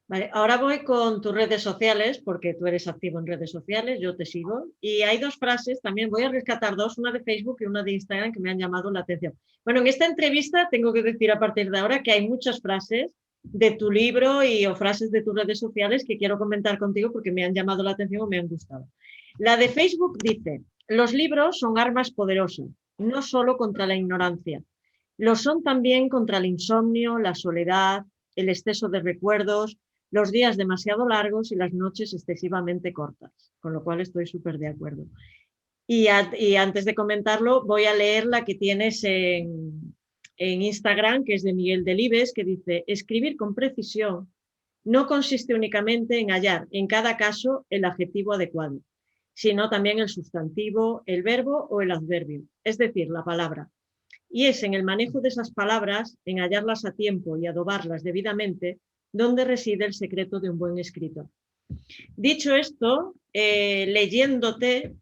Vale, ahora voy con tus redes sociales, porque tú eres activo en redes sociales, yo te sigo, y hay dos frases, también voy a rescatar dos, una de Facebook y una de Instagram, que me han llamado la atención. Bueno, en esta entrevista tengo que decir a partir de ahora que hay muchas frases de tu libro o frases de tus redes sociales que quiero comentar contigo porque me han llamado la atención o me han gustado. La de Facebook dice, los libros son armas poderosas, no solo contra la ignorancia, lo son también contra el insomnio, la soledad, el exceso de recuerdos, los días demasiado largos y las noches excesivamente cortas, con lo cual estoy súper de acuerdo. Y antes de comentarlo, voy a leer la que tienes en Instagram, que es de Miguel Delibes, que dice, escribir con precisión no consiste únicamente en hallar en cada caso el adjetivo adecuado, sino también el sustantivo, el verbo o el adverbio, es decir, la palabra. Y es en el manejo de esas palabras, en hallarlas a tiempo y adobarlas debidamente, donde reside el secreto de un buen escritor. Dicho esto, leyéndote,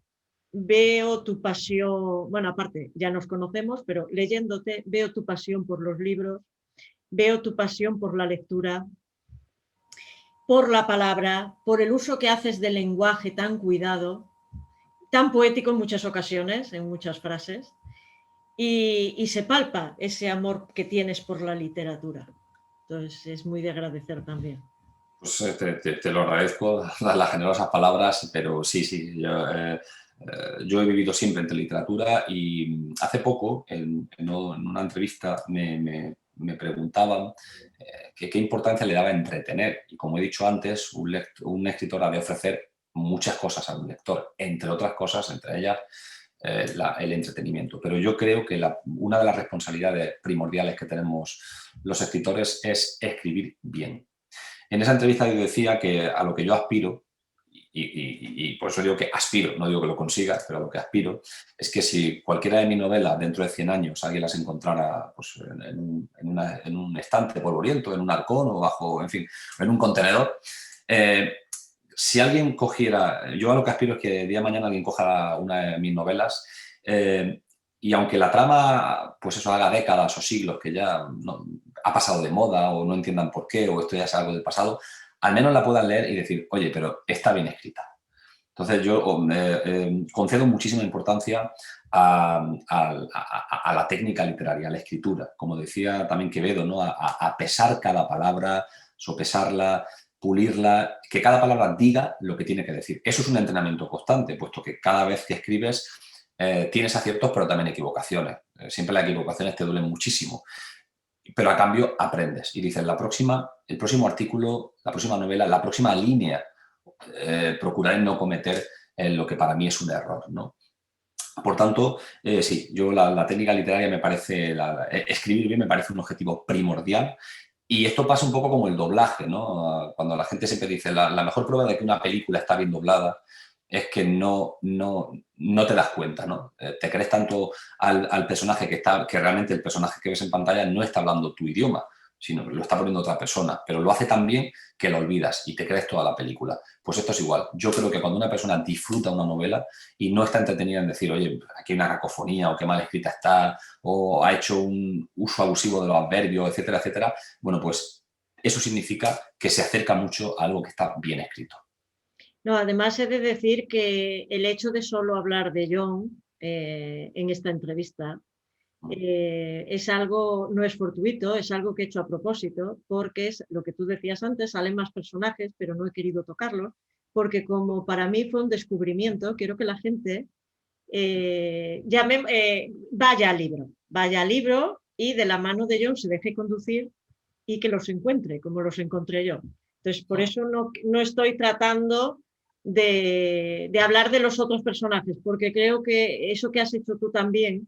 veo tu pasión, bueno, aparte, ya nos conocemos, pero leyéndote, veo tu pasión por los libros, veo tu pasión por la lectura, por la palabra, por el uso que haces del lenguaje tan cuidado, tan poético en muchas ocasiones, en muchas frases, y se palpa ese amor que tienes por la literatura. Entonces es muy de agradecer también. Pues te lo agradezco, las generosas palabras, pero sí, yo he vivido siempre entre literatura y hace poco, en una entrevista, me preguntaban qué importancia le daba entretener. Y como he dicho antes, un escritor ha de ofrecer muchas cosas al lector, entre otras cosas, entre ellas el entretenimiento. Pero yo creo que una de las responsabilidades primordiales que tenemos los escritores es escribir bien. En esa entrevista yo decía que a lo que yo aspiro, y por eso digo que aspiro, no digo que lo consiga, pero a lo que aspiro, es que si cualquiera de mis novelas dentro de 100 años alguien las encontrara pues, en un estante polvoriento, en un arcón o bajo, en fin, en un contenedor, si alguien cogiera, yo a lo que aspiro es que el día de mañana alguien coja una de mis novelas y aunque la trama, pues eso, haga décadas o siglos que ya no, ha pasado de moda o no entiendan por qué o esto ya es algo del pasado, al menos la puedan leer y decir, oye, pero está bien escrita. Entonces yo concedo muchísima importancia a la técnica literaria, a la escritura. Como decía también Quevedo, ¿no? A pesar cada palabra, sopesarla, pulirla, que cada palabra diga lo que tiene que decir. Eso es un entrenamiento constante, puesto que cada vez que escribes tienes aciertos, pero también equivocaciones. Siempre las equivocaciones te duelen muchísimo. Pero a cambio aprendes y dices, el próximo artículo, la próxima novela, la próxima línea, procuraré no cometer lo que para mí es un error, ¿no? Por tanto, sí, yo la técnica literaria me parece, escribir bien me parece un objetivo primordial. Y esto pasa un poco como el doblaje, ¿no? Cuando la gente siempre dice, la mejor prueba de que una película está bien doblada es que no te das cuenta, ¿no? Te crees tanto al personaje que realmente el personaje que ves en pantalla no está hablando tu idioma, sino que lo está poniendo otra persona, pero lo hace tan bien que lo olvidas y te crees toda la película. Pues esto es igual. Yo creo que cuando una persona disfruta una novela y no está entretenida en decir, oye, aquí hay una cacofonía o qué mal escrita está, o ha hecho un uso abusivo de los adverbios, etcétera, etcétera, bueno, pues eso significa que se acerca mucho a algo que está bien escrito. No, además he de decir que el hecho de solo hablar de John en esta entrevista es algo, no es fortuito, es algo que he hecho a propósito, porque es lo que tú decías antes, salen más personajes, pero no he querido tocarlos, porque como para mí fue un descubrimiento, quiero que la gente vaya al libro y de la mano de John se deje conducir y que los encuentre, como los encontré yo. Entonces, por eso no estoy tratando de hablar de los otros personajes, porque creo que eso que has hecho tú también,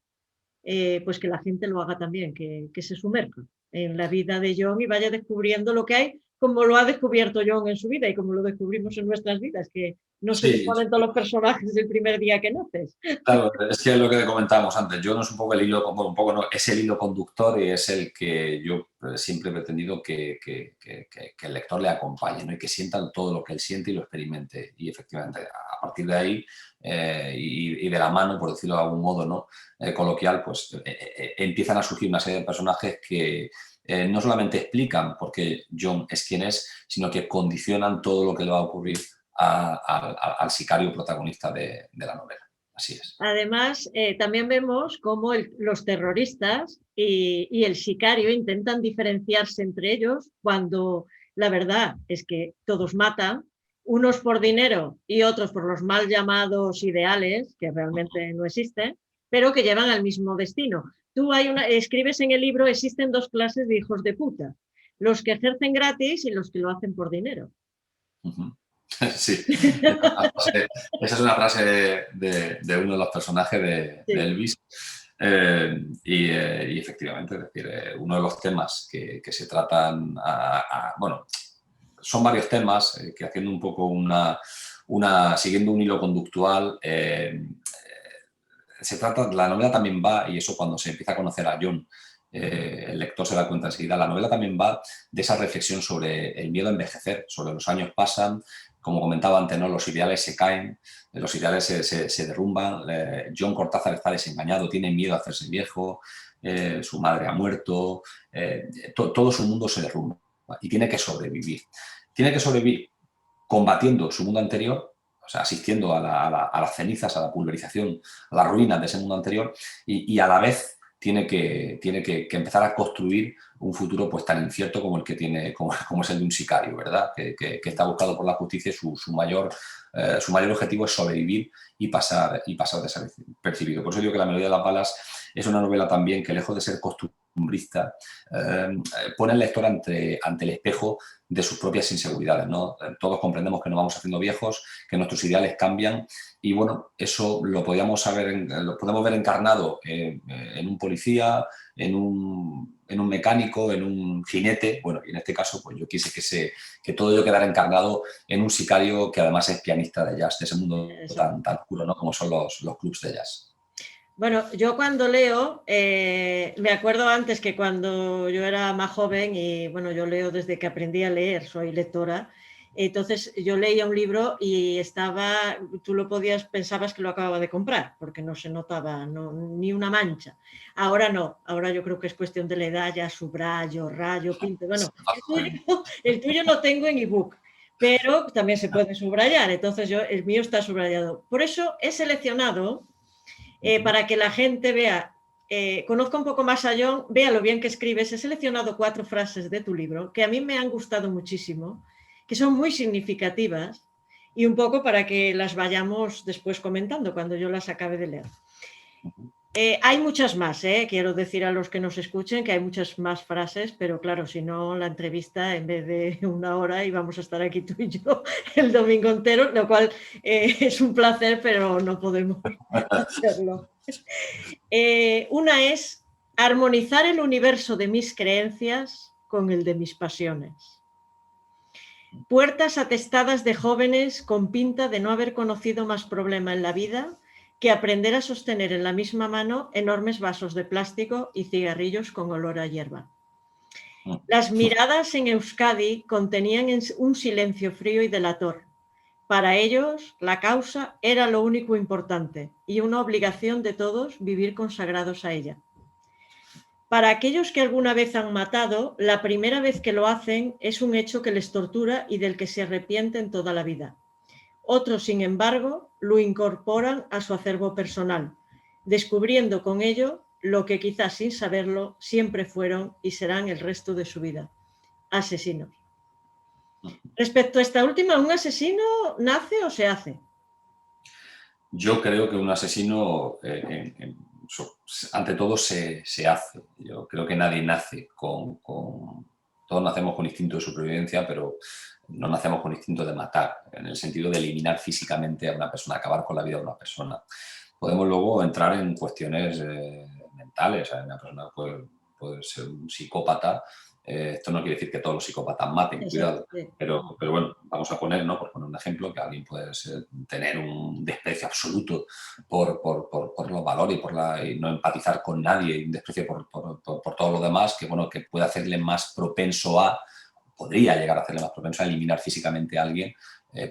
pues que la gente lo haga también, que se sumerja en la vida de John y vaya descubriendo lo que hay, como lo ha descubierto John en su vida y como lo descubrimos en nuestras vidas, que no se descubren todos los personajes el primer día que naces. Claro, es que es lo que comentábamos antes. John es un poco el hilo, un poco no, es el hilo conductor y es el que yo siempre he pretendido que el lector le acompañe, ¿no? Y que sientan todo lo que él siente y lo experimente. Y efectivamente, a partir de ahí y de la mano, por decirlo de algún modo, ¿no? Coloquial, pues empiezan a surgir una serie de personajes que no solamente explican por qué John es quien es, sino que condicionan todo lo que le va a ocurrir al sicario protagonista de la novela. Así es. Además, también vemos cómo los terroristas y el sicario intentan diferenciarse entre ellos cuando la verdad es que todos matan, unos por dinero y otros por los mal llamados ideales, que realmente no existen, pero que llevan al mismo destino. Tú escribes en el libro, existen dos clases de hijos de puta, los que ejercen gratis y los que lo hacen por dinero. Sí, esa es una frase de uno de los personajes de Elvis. Y efectivamente, es decir, uno de los temas que se tratan, bueno, son varios temas que haciendo un poco siguiendo un hilo conductual, se trata, la novela también va, y eso cuando se empieza a conocer a John, el lector se da cuenta enseguida, la novela también va de esa reflexión sobre el miedo a envejecer, sobre los años pasan, como comentaba antes, ¿no? Los ideales se caen, los ideales se derrumban, John Cortázar está desengañado, tiene miedo a hacerse viejo, su madre ha muerto, todo su mundo se derrumba y tiene que sobrevivir. Tiene que sobrevivir combatiendo su mundo anterior, o sea, asistiendo a las cenizas, a la pulverización, a las ruinas de ese mundo anterior y a la vez tiene que empezar a construir un futuro pues tan incierto como el que tiene, como es el de un sicario, ¿verdad? Que está buscado por la justicia y su mayor objetivo es sobrevivir y pasar desapercibido. Por eso digo que La melodía de las balas es una novela también que lejos de ser costumbrista, pone al lector ante el espejo de sus propias inseguridades, ¿no? Todos comprendemos que nos vamos haciendo viejos, que nuestros ideales cambian y, bueno, eso lo podemos ver encarnado en un policía, en un mecánico, en un jinete. Bueno, y en este caso, pues yo quise que todo ello quedara encarnado en un sicario que además es pianista de jazz, de ese mundo tan oscuro, ¿no? Como son los clubs de jazz. Bueno, yo cuando leo, me acuerdo antes que cuando yo era más joven, y bueno, yo leo desde que aprendí a leer, soy lectora, entonces yo leía un libro y tú pensabas que lo acababa de comprar, porque no se notaba ni una mancha. Ahora no, ahora yo creo que es cuestión de la edad, ya subrayo, rayo, pinto. Bueno, el tuyo lo tengo en ebook, pero también se puede subrayar, entonces el mío está subrayado. Por eso he seleccionado... para que la gente vea, conozca un poco más a Jon, vea lo bien que escribes. He seleccionado 4 frases de tu libro que a mí me han gustado muchísimo, que son muy significativas, y un poco para que las vayamos después comentando cuando yo las acabe de leer. Hay muchas más, quiero decir a los que nos escuchen que hay muchas más frases, pero claro, si no, la entrevista en vez de 1 hora íbamos a estar aquí tú y yo el domingo entero, lo cual es un placer, pero no podemos hacerlo. Una es armonizar el universo de mis creencias con el de mis pasiones. Puertas atestadas de jóvenes con pinta de no haber conocido más problema en la vida que aprender a sostener en la misma mano enormes vasos de plástico y cigarrillos con olor a hierba. Las miradas en Euskadi contenían un silencio frío y delator. Para ellos, la causa era lo único importante y una obligación de todos vivir consagrados a ella. Para aquellos que alguna vez han matado, la primera vez que lo hacen es un hecho que les tortura y del que se arrepienten toda la vida. Otros, sin embargo, lo incorporan a su acervo personal, descubriendo con ello lo que quizás sin saberlo siempre fueron y serán el resto de su vida: asesinos. Respecto a esta última, ¿un asesino nace o se hace? Yo creo que un asesino, ante todo, se hace. Yo creo que nadie nace Todos nacemos con instinto de supervivencia, pero no nacemos con instinto de matar, en el sentido de eliminar físicamente a una persona, acabar con la vida de una persona. Podemos luego entrar en cuestiones mentales. Una persona puede ser un psicópata. Esto no quiere decir que todos los psicópatas maten, cuidado. Pero bueno, vamos a poner, ¿no? Por poner un ejemplo, que alguien puede tener un desprecio absoluto por los valores y no empatizar con nadie, y un desprecio por todo lo demás, que bueno, que puede hacerle más propenso podría llegar a hacerle más propenso a eliminar físicamente a alguien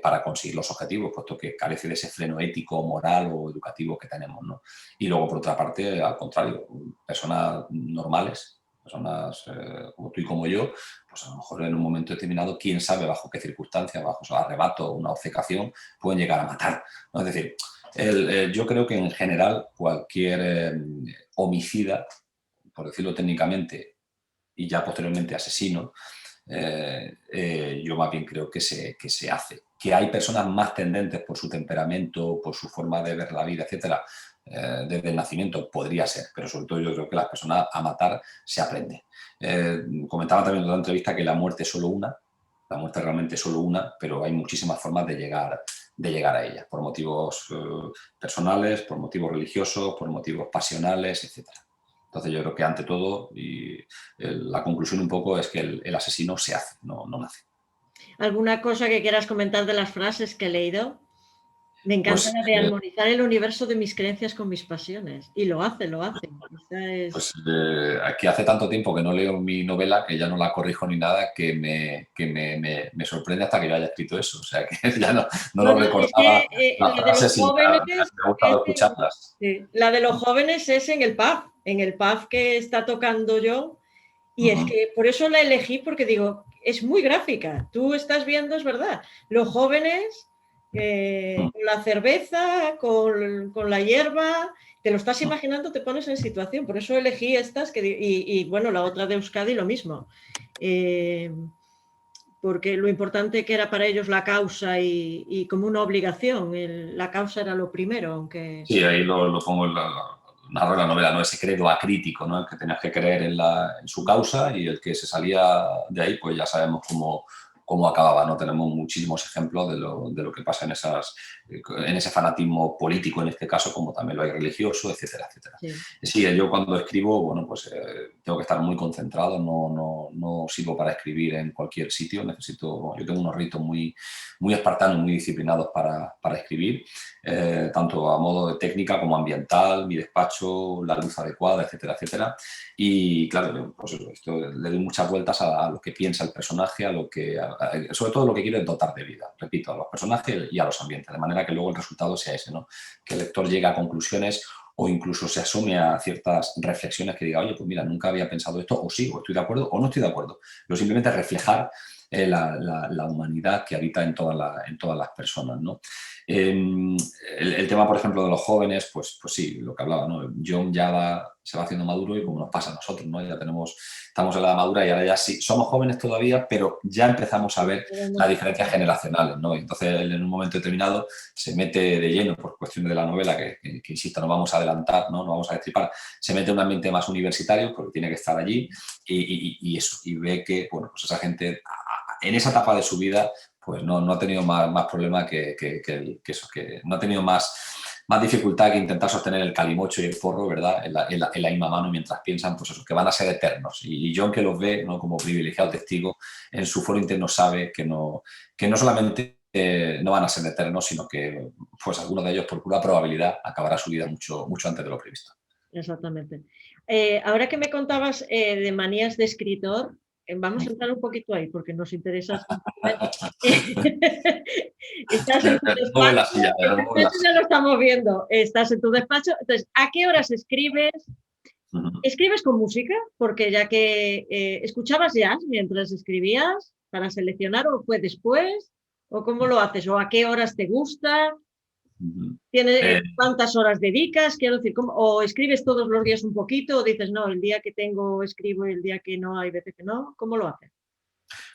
para conseguir los objetivos, puesto que carece de ese freno ético, moral o educativo que tenemos, ¿no? Y luego, por otra parte, al contrario, personas normales, personas como tú y como yo, pues a lo mejor en un momento determinado, quién sabe bajo qué circunstancias, bajo su arrebato, una obcecación, pueden llegar a matar, ¿no? Es decir, yo creo que en general cualquier homicida, por decirlo técnicamente, y ya posteriormente asesino, yo más bien creo que se hace. Que hay personas más tendentes por su temperamento, por su forma de ver la vida, etcétera, desde el nacimiento, podría ser, pero sobre todo yo creo que las personas a matar se aprende. Comentaba también en otra entrevista que la muerte es solo una, la muerte es realmente solo una, pero hay muchísimas formas de llegar a ella, por motivos personales, por motivos religiosos, por motivos pasionales, etcétera. Entonces yo creo que ante todo, y la conclusión un poco es que el asesino se hace, no nace. ¿Alguna cosa que quieras comentar de las frases que he leído? Me encanta la de armonizar el universo de mis creencias con mis pasiones. Y lo hace. Pues aquí hace tanto tiempo que no leo mi novela que ya no la corrijo ni nada, que me sorprende hasta que yo haya escrito eso. O sea, que ya no lo recordaba. La de los jóvenes, me ha gustado escucharlas. La de los jóvenes es en el pub que está tocando yo. Y es que por eso la elegí, porque digo, es muy gráfica. Tú estás viendo, es verdad, los jóvenes con la cerveza, con la hierba, te lo estás imaginando, te pones en situación. Por eso elegí estas, y bueno, la otra de Euskadi lo mismo. Porque lo importante que era para ellos la causa y como una obligación, la causa era lo primero, aunque... Sí, ahí lo pongo narró la novela, ¿no? Ese credo acrítico, ¿no? El que tenías que creer en su causa y el que se salía de ahí, pues ya sabemos cómo acababa, ¿no? Tenemos muchísimos ejemplos de lo que pasa en ese fanatismo político, en este caso, como también lo hay religioso, etcétera, etcétera. Sí. Sí, yo cuando escribo, bueno, pues tengo que estar muy concentrado, no sirvo para escribir en cualquier sitio, yo tengo unos ritos muy espartanos, muy disciplinados para escribir, tanto a modo de técnica como ambiental, mi despacho, la luz adecuada, etcétera, etcétera. Y claro, pues esto, le doy muchas vueltas a lo que piensa el personaje, sobre todo lo que quiero es dotar de vida, repito, a los personajes y a los ambientes, de manera que luego el resultado sea ese, ¿no? Que el lector llegue a conclusiones o incluso se asome a ciertas reflexiones que diga, oye, pues mira, nunca había pensado esto, o sí, o estoy de acuerdo, o no estoy de acuerdo. Pero simplemente reflejar la humanidad que habita en todas las personas, ¿no? El tema, por ejemplo, de los jóvenes, pues sí, lo que hablaba, ¿no? John ya se va haciendo maduro y como nos pasa a nosotros, ¿no? Estamos en la edad madura y ahora ya sí, somos jóvenes todavía, pero ya empezamos a ver las diferencias generacionales, ¿no? Entonces, él en un momento determinado se mete de lleno, por cuestiones de la novela, que insisto, no vamos a adelantar, ¿no? No vamos a destripar, se mete en un ambiente más universitario, porque tiene que estar allí y ve que, bueno, pues esa gente en esa etapa de su vida pues no ha tenido más problema que eso, que no ha tenido más dificultad que intentar sostener el calimocho y el forro, ¿verdad? En la misma mano mientras piensan, pues eso, que van a ser eternos. Y John, que los ve, ¿no? Como privilegiado testigo, en su foro interno sabe que no solamente no van a ser eternos, sino que pues alguno de ellos, por pura probabilidad, acabará su vida mucho antes de lo previsto. Exactamente. Ahora que me contabas de manías de escritor, vamos a entrar un poquito ahí, porque nos interesa. Estás en tu despacho, ya lo estamos viendo, estás en tu despacho, entonces, ¿a qué horas escribes? ¿Escribes con música? Porque ya que escuchabas jazz mientras escribías para seleccionar, o fue después, o cómo lo haces, o a qué horas te gusta. ¿Cuántas horas dedicas? Quiero decir, o escribes todos los días un poquito, o dices, no, el día que tengo escribo y el día que no, hay veces que no. ¿Cómo lo haces?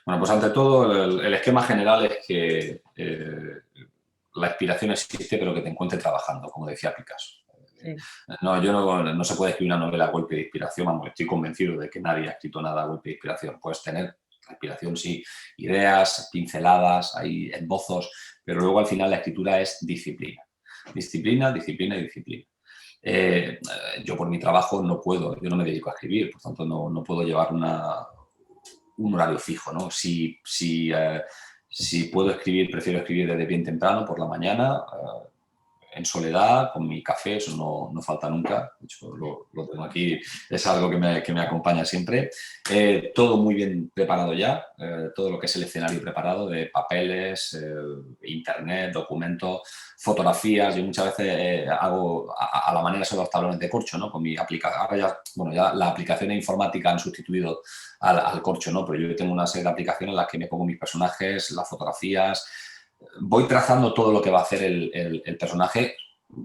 Bueno, pues ante todo, el esquema general es que la inspiración existe, pero que te encuentre trabajando, como decía Picasso. Sí. No se puede escribir una novela a golpe de inspiración, vamos, estoy convencido de que nadie ha escrito nada a golpe de inspiración. Puedes tener inspiración, sí, ideas, pinceladas, hay esbozos, pero luego al final la escritura es disciplina. Disciplina, disciplina y disciplina. Yo por mi trabajo yo no me dedico a escribir, por tanto no puedo llevar un horario fijo, ¿no? Si puedo escribir, prefiero escribir desde bien temprano, por la mañana, en soledad, con mi café, eso no falta nunca. De hecho, lo tengo aquí, es algo que me acompaña siempre. Todo muy bien preparado ya, todo lo que es el escenario preparado de papeles, internet, documentos, fotografías. Yo muchas veces hago a la manera de los tablones de corcho, ¿no? Con mi aplicación. Ahora ya las aplicaciones informáticas han sustituido al corcho, ¿no? Pero yo tengo una serie de aplicaciones en las que me pongo mis personajes, las fotografías. Voy trazando todo lo que va a hacer el personaje,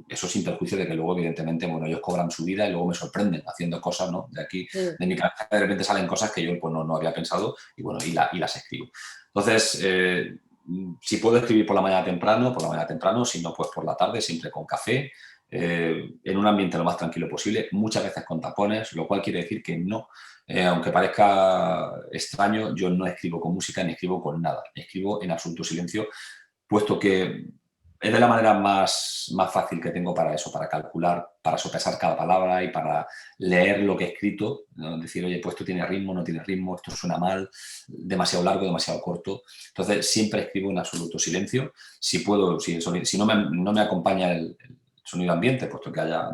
eso sin perjuicio de que luego, evidentemente, bueno, ellos cobran su vida y luego me sorprenden haciendo cosas, ¿no? De aquí, de mi cabeza, de repente salen cosas que yo pues, no había pensado y, bueno, y las escribo. Entonces, si puedo escribir por la mañana temprano, si no, pues por la tarde, siempre con café, en un ambiente lo más tranquilo posible, muchas veces con tapones, lo cual quiere decir que no. Aunque parezca extraño, yo no escribo con música ni escribo con nada. Escribo en absoluto silencio, puesto que es de la manera más fácil que tengo para eso, para calcular, para sopesar cada palabra y para leer lo que he escrito, ¿no? Decir, oye, pues esto tiene ritmo, no tiene ritmo, esto suena mal, demasiado largo, demasiado corto. Entonces, siempre escribo en absoluto silencio. Si puedo, si no me acompaña el sonido ambiente, puesto que haya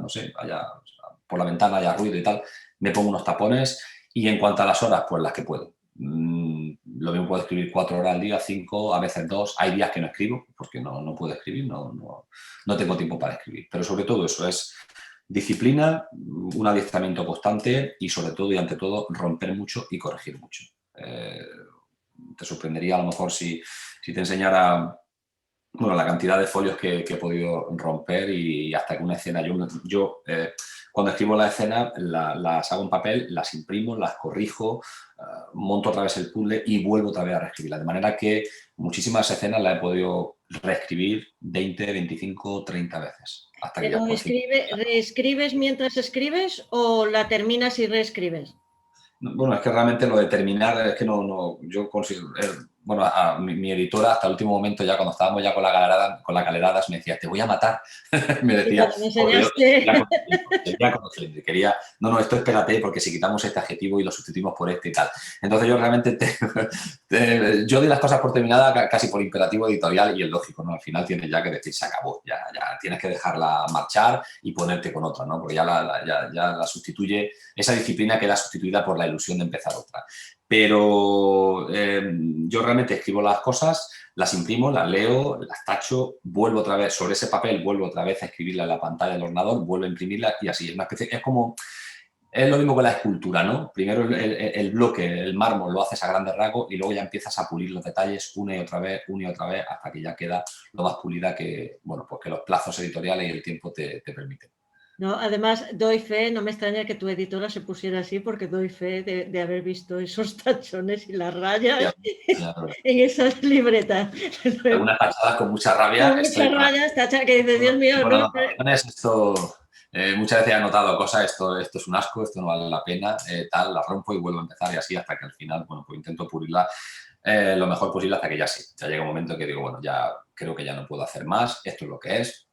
por la ventana haya ruido y tal, me pongo unos tapones y en cuanto a las horas, pues las que puedo. Lo mismo puedo escribir 4 horas al día, 5, a veces 2. Hay días que no escribo porque no puedo escribir, no tengo tiempo para escribir. Pero sobre todo eso es disciplina, un adiestramiento constante y sobre todo y ante todo romper mucho y corregir mucho. Te sorprendería a lo mejor si te enseñara la cantidad de folios que he podido romper y hasta que una escena yo cuando escribo la escena, las hago en papel, las imprimo, las corrijo, monto otra vez el puzzle y vuelvo otra vez a reescribirla. De manera que muchísimas escenas las he podido reescribir 20, 25, 30 veces. Hasta que ¿Pero reescribes mientras escribes o la terminas y reescribes? Bueno, es que realmente lo de terminar, es que no yo consigo, bueno, a mi editora hasta el último momento, ya cuando estábamos ya con las galeradas, me decía, te voy a matar. Me decía, Me porque yo enseñaste. quería conocerle, quería, no, esto espérate, porque si quitamos este adjetivo y lo sustituimos por este y tal. Entonces yo realmente, yo doy las cosas por terminada casi por imperativo editorial y es lógico, ¿no? Al final tienes ya que decir, se acabó, ya tienes que dejarla marchar y ponerte con otra, ¿no? Porque ya la sustituye, esa disciplina queda sustituida por la ilusión de empezar otra. Pero yo realmente escribo las cosas, las imprimo, las leo, las tacho, vuelvo otra vez sobre ese papel, vuelvo otra vez a escribirla en la pantalla del ordenador, vuelvo a imprimirla y así. Es una especie, es lo mismo que la escultura, ¿no? Primero el bloque, el mármol lo haces a grandes rasgos y luego ya empiezas a pulir los detalles una y otra vez, hasta que ya queda lo más pulida que, bueno, pues que los plazos editoriales y el tiempo te permiten. No, además, doy fe, no me extraña que tu editora se pusiera así, porque doy fe de haber visto esos tachones y las rayas en esas libretas. Algunas tachadas con mucha rabia. Con muchas rayas, tachadas, que dices, Dios mío, no. Esto, muchas veces he anotado cosas, esto es un asco, esto no vale la pena, tal, la rompo y vuelvo a empezar y así hasta que al final, bueno, pues intento pulirla lo mejor posible hasta que ya sí. Ya llega un momento que digo, bueno, ya creo que ya no puedo hacer más, esto es lo que es.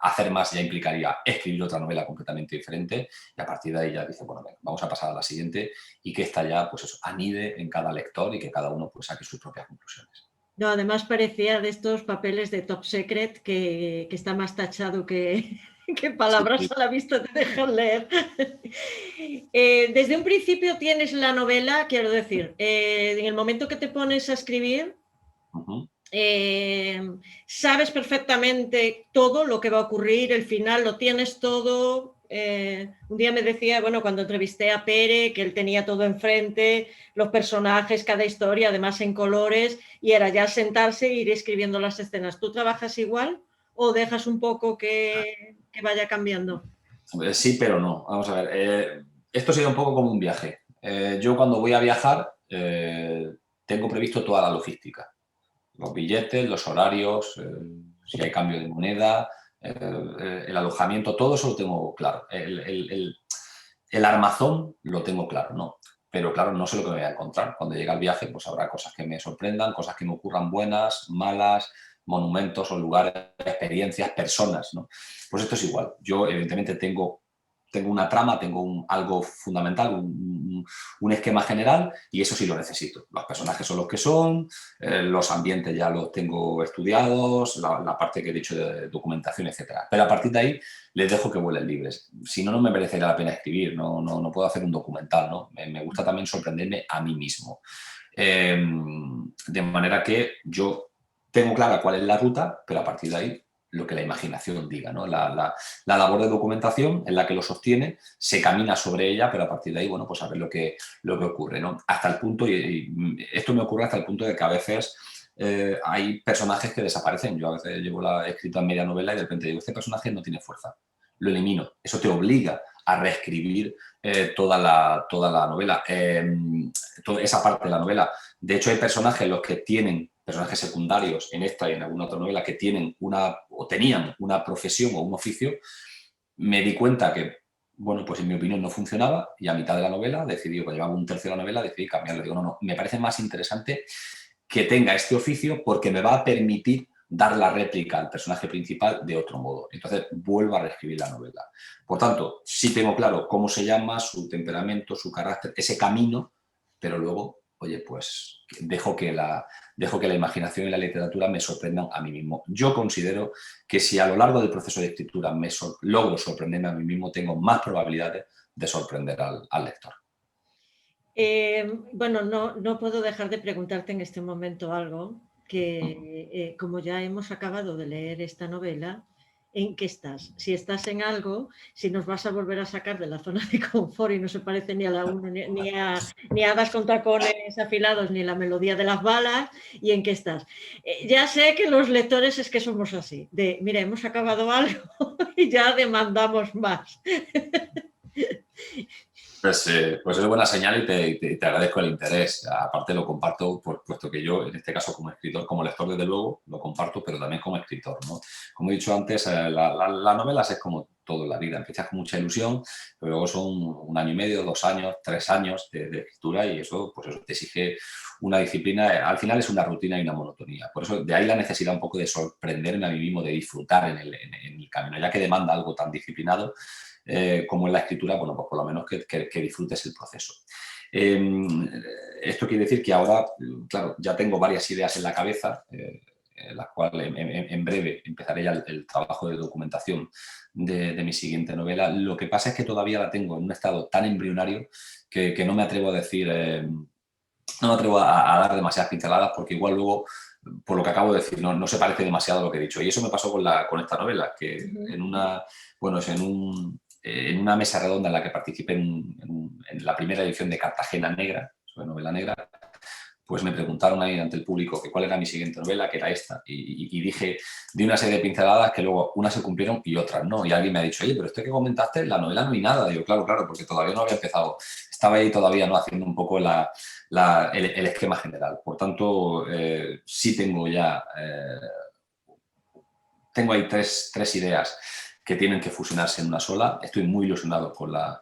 Hacer más ya implicaría escribir otra novela completamente diferente y a partir de ahí ya dice, bueno, venga, vamos a pasar a la siguiente y que esta ya, pues eso, anide en cada lector y que cada uno pues saque sus propias conclusiones. No, además parecía de estos papeles de Top Secret que está más tachado que palabras sí. A la vista te dejan leer. Desde un principio tienes la novela, quiero decir, en el momento que te pones a escribir, sabes perfectamente todo lo que va a ocurrir, el final lo tienes todo. Un día me decía, bueno, cuando entrevisté a Pere, que él tenía todo enfrente, los personajes, cada historia, además en colores, y era ya sentarse e ir escribiendo las escenas. ¿Tú trabajas igual o dejas un poco que vaya cambiando? Sí, pero no. Vamos a ver, esto sería un poco como un viaje. Yo cuando voy a viajar tengo previsto toda la logística. Los billetes, los horarios, si hay cambio de moneda, el alojamiento, todo eso lo tengo claro. El armazón lo tengo claro, ¿no? Pero claro, no sé lo que me voy a encontrar. Cuando llegue al viaje, pues habrá cosas que me sorprendan, cosas que me ocurran buenas, malas, monumentos o lugares, experiencias, personas, ¿no? Pues esto es igual. Yo, evidentemente, tengo una trama, tengo algo fundamental, un esquema general y eso sí lo necesito. Los personajes son los que son, los ambientes ya los tengo estudiados, la parte que he dicho de documentación, etcétera. Pero a partir de ahí les dejo que vuelen libres. Si no, no me merecería la pena escribir, no puedo hacer un documental, ¿no? Me gusta también sorprenderme a mí mismo. De manera que yo tengo clara cuál es la ruta, pero a partir de ahí lo que la imaginación diga, ¿no? La labor de documentación es la que lo sostiene, se camina sobre ella, pero a partir de ahí, bueno, pues a ver lo que ocurre, ¿no? Hasta el punto, y esto me ocurre hasta el punto de que a veces hay personajes que desaparecen. Yo a veces llevo escrito en media novela y de repente digo, este personaje no tiene fuerza, lo elimino. Eso te obliga a reescribir toda la novela, toda esa parte de la novela. De hecho, hay personajes los que tienen personajes secundarios en esta y en alguna otra novela que tienen tenían una profesión o un oficio. Me di cuenta que, bueno, pues en mi opinión no funcionaba y a mitad de la novela decidí, pues llevaba un tercio de la novela, decidí cambiarlo. Digo, no, me parece más interesante que tenga este oficio porque me va a permitir dar la réplica al personaje principal de otro modo. Entonces vuelvo a reescribir la novela. Por tanto, sí tengo claro cómo se llama, su temperamento, su carácter, ese camino, pero luego, oye, pues dejo que la imaginación y la literatura me sorprendan a mí mismo. Yo considero que si a lo largo del proceso de escritura logro sorprenderme a mí mismo, tengo más probabilidades de sorprender al lector. Bueno, no puedo dejar de preguntarte en este momento algo que, como ya hemos acabado de leer esta novela, ¿en qué estás? Si estás en algo, si nos vas a volver a sacar de la zona de confort y no se parece ni a la 1, ni a Hadas con tacones afilados, ni la melodía de las balas, ¿y en qué estás? Ya sé que los lectores es que somos así, de, mira, hemos acabado algo ya demandamos más. Pues es buena señal y te agradezco el interés. Aparte lo comparto, puesto que yo, en este caso como escritor, como lector desde luego, lo comparto, pero también como escritor, ¿no? Como he dicho antes, las novelas es como todo en la vida. Empiezas con mucha ilusión, pero luego son 1 año y medio, 2 años, 3 años de escritura y eso, pues eso te exige una disciplina. Al final es una rutina y una monotonía. Por eso de ahí la necesidad un poco de sorprenderme a mí mismo, de disfrutar en el camino, ya que demanda algo tan disciplinado. Como en la escritura, bueno, pues por lo menos que disfrutes el proceso. Esto quiere decir que ahora, claro, ya tengo varias ideas en la cabeza, en las cuales en breve empezaré ya el trabajo de documentación de mi siguiente novela. Lo que pasa es que todavía la tengo en un estado tan embrionario que no me atrevo a decir, no me atrevo a dar demasiadas pinceladas porque igual luego, por lo que acabo de decir, no se parece demasiado a lo que he dicho. Y eso me pasó con esta novela, que en una mesa redonda en la que participé en la primera edición de Cartagena Negra, sobre novela negra, pues me preguntaron ahí ante el público que cuál era mi siguiente novela, que era esta, y dije, di una serie de pinceladas que luego unas se cumplieron y otras no. Y alguien me ha dicho, oye, pero esto que comentaste, la novela no hay nada. Digo, claro, porque todavía no había empezado. Estaba ahí todavía no haciendo un poco el esquema general. Por tanto, sí tengo ya... tengo ahí tres ideas que tienen que fusionarse en una sola. Estoy muy ilusionado con la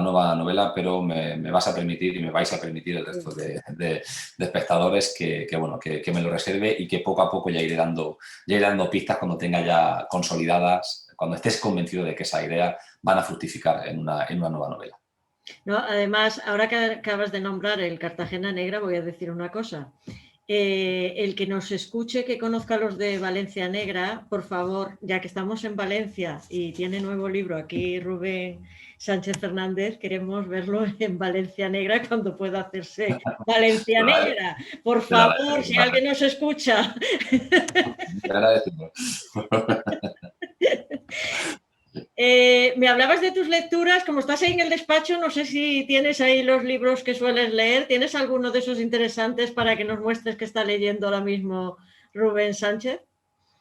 nueva novela, pero me vas a permitir y me vais a permitir el resto de espectadores que me lo reserve y que poco a poco ya iré dando pistas cuando tenga ya consolidadas, cuando estés convencido de que esa idea van a fructificar en una nueva novela. No, además, ahora que acabas de nombrar el Cartagena Negra, voy a decir una cosa. El que nos escuche, que conozca a los de Valencia Negra, por favor, ya que estamos en Valencia y tiene nuevo libro aquí Rubén Sánchez Fernández, queremos verlo en Valencia Negra cuando pueda hacerse Valencia Negra. Por favor, si alguien nos escucha. Te agradezco. Me hablabas de tus lecturas, como estás ahí en el despacho, no sé si tienes ahí los libros que sueles leer. ¿Tienes alguno de esos interesantes para que nos muestres que está leyendo ahora mismo Rubén Sánchez?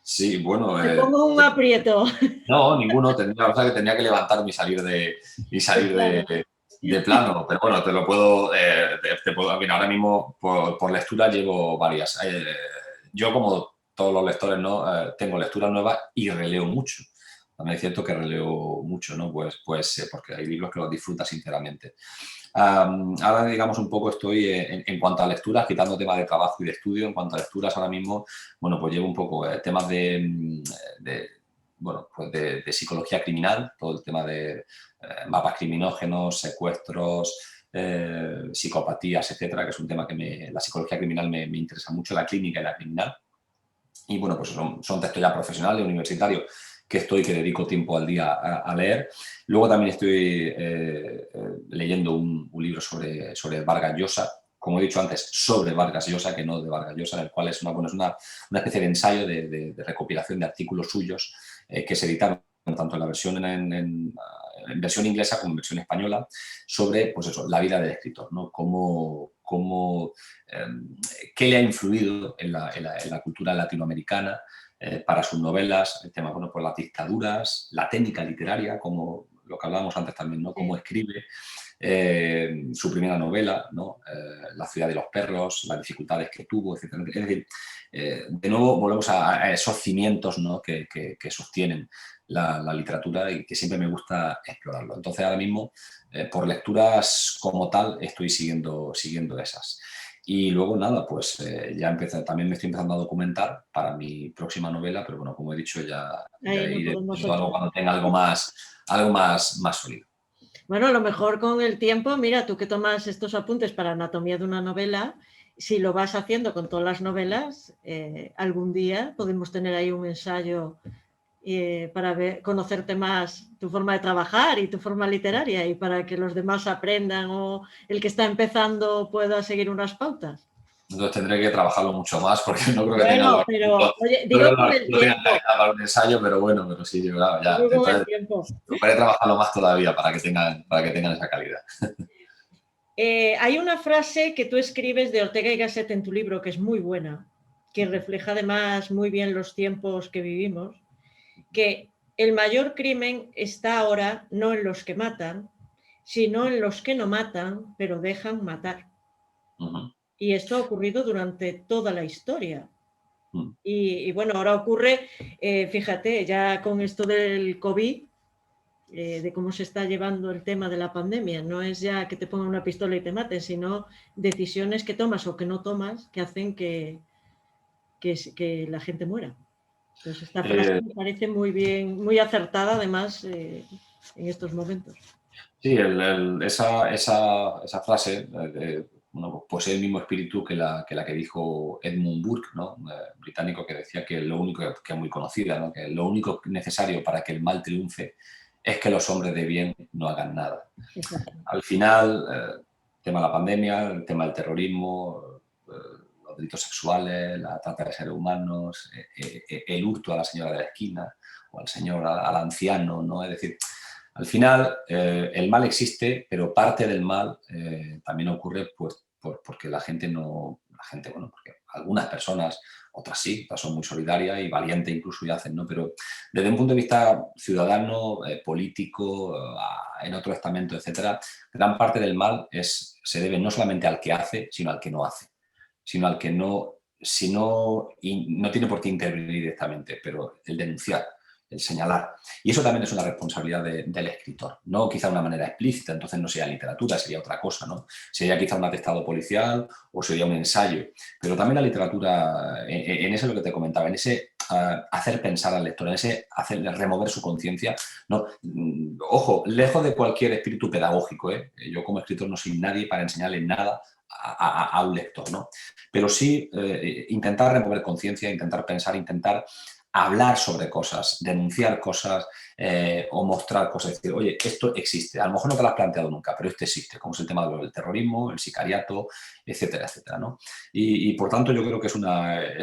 Sí, bueno... Te pongo un aprieto. No, ninguno. Tenía que levantarme y salir de plano. Pero bueno, te lo puedo... Mira, ahora mismo por lectura llevo varias. Yo, como todos los lectores, ¿no? Tengo lecturas nuevas y releo mucho. También es cierto que releo mucho, ¿no? Pues porque hay libros que los disfrutas sinceramente. Ahora, digamos, un poco estoy en cuanto a lecturas, quitando temas de trabajo y de estudio. En cuanto a lecturas, ahora mismo, bueno, pues llevo un poco temas de psicología criminal, todo el tema de mapas criminógenos, secuestros, psicopatías, etcétera, que es un tema que la psicología criminal me interesa mucho, la clínica y la criminal. Y bueno, pues son textos ya profesionales, universitarios, que dedico tiempo al día a leer. Luego también estoy leyendo un libro sobre Vargas Llosa, como he dicho antes, sobre Vargas Llosa, que no de Vargas Llosa, en el cual es una especie de ensayo de recopilación de artículos suyos que se editaron tanto en la versión en versión inglesa como en versión española, sobre pues eso, la vida del escritor, ¿no? ¿Qué le ha influido en la cultura latinoamericana para sus novelas? El tema, bueno, pues las dictaduras, la técnica literaria, como lo que hablábamos antes también, ¿no? Cómo escribe. Su primera novela, ¿no? La ciudad de los perros, las dificultades que tuvo, etc. Es decir, de nuevo volvemos a esos cimientos, ¿no? que sostienen la literatura y que siempre me gusta explorarlo. Entonces, ahora mismo, por lecturas como tal, estoy siguiendo esas. Y luego, nada, pues también me estoy empezando a documentar para mi próxima novela, pero bueno, como he dicho, ya iré algo cuando tenga algo más sólido. Bueno, a lo mejor con el tiempo, mira, tú que tomas estos apuntes para anatomía de una novela, si lo vas haciendo con todas las novelas, algún día podemos tener ahí un ensayo para conocerte más tu forma de trabajar y tu forma literaria y para que los demás aprendan o el que está empezando pueda seguir unas pautas. Entonces tendré que trabajarlo mucho más porque no creo que tenga digo con el tiempo para un ensayo, pero sí, ya. Voy a trabajarlo más todavía para que tengan esa calidad. Hay una frase que tú escribes de Ortega y Gasset en tu libro que es muy buena, que refleja además muy bien los tiempos que vivimos, que el mayor crimen está ahora no en los que matan, sino en los que no matan, pero dejan matar. Y esto ha ocurrido durante toda la historia. Y bueno, ahora ocurre, fíjate, ya con esto del COVID, de cómo se está llevando el tema de la pandemia, no es ya que te pongan una pistola y te maten, sino decisiones que tomas o que no tomas que hacen que la gente muera. Entonces esta frase me parece muy bien, muy acertada además en estos momentos. Sí, esa frase bueno, posee el mismo espíritu que la que dijo Edmund Burke, ¿no? Británico, que decía que lo único, que es muy conocida, ¿no? Que lo único necesario para que el mal triunfe es que los hombres de bien no hagan nada. Exacto. Al final, el tema de la pandemia, el tema del terrorismo, los delitos sexuales, la trata de seres humanos, el hurto a la señora de la esquina o al señor, al anciano, ¿no? Es decir, al final, el mal existe, pero parte del mal también ocurre pues, porque la gente no... bueno, porque algunas personas, otras sí, otras son muy solidarias y valientes incluso y hacen, ¿no? Pero desde un punto de vista ciudadano, político, en otro estamento, etcétera, gran parte del mal se debe no solamente al que hace, sino al que no hace, sino al que no, si no, no tiene por qué intervenir directamente, pero el denunciar, el señalar. Y eso también es una responsabilidad del escritor. No quizá de una manera explícita, entonces no sería literatura, sería otra cosa, ¿no? Sería quizá un atestado policial o sería un ensayo. Pero también la literatura, en eso es lo que te comentaba, en ese hacer pensar al lector, en ese remover su conciencia. ¿No? Ojo, lejos de cualquier espíritu pedagógico, ¿eh? Yo como escritor no soy nadie para enseñarle nada a un lector, ¿no? Pero sí intentar remover conciencia, intentar pensar, intentar hablar sobre cosas, denunciar cosas o mostrar cosas, decir, oye, esto existe, a lo mejor no te lo has planteado nunca, pero esto existe, como es el tema del terrorismo, el sicariato, etcétera, etcétera, ¿no? Y por tanto yo creo que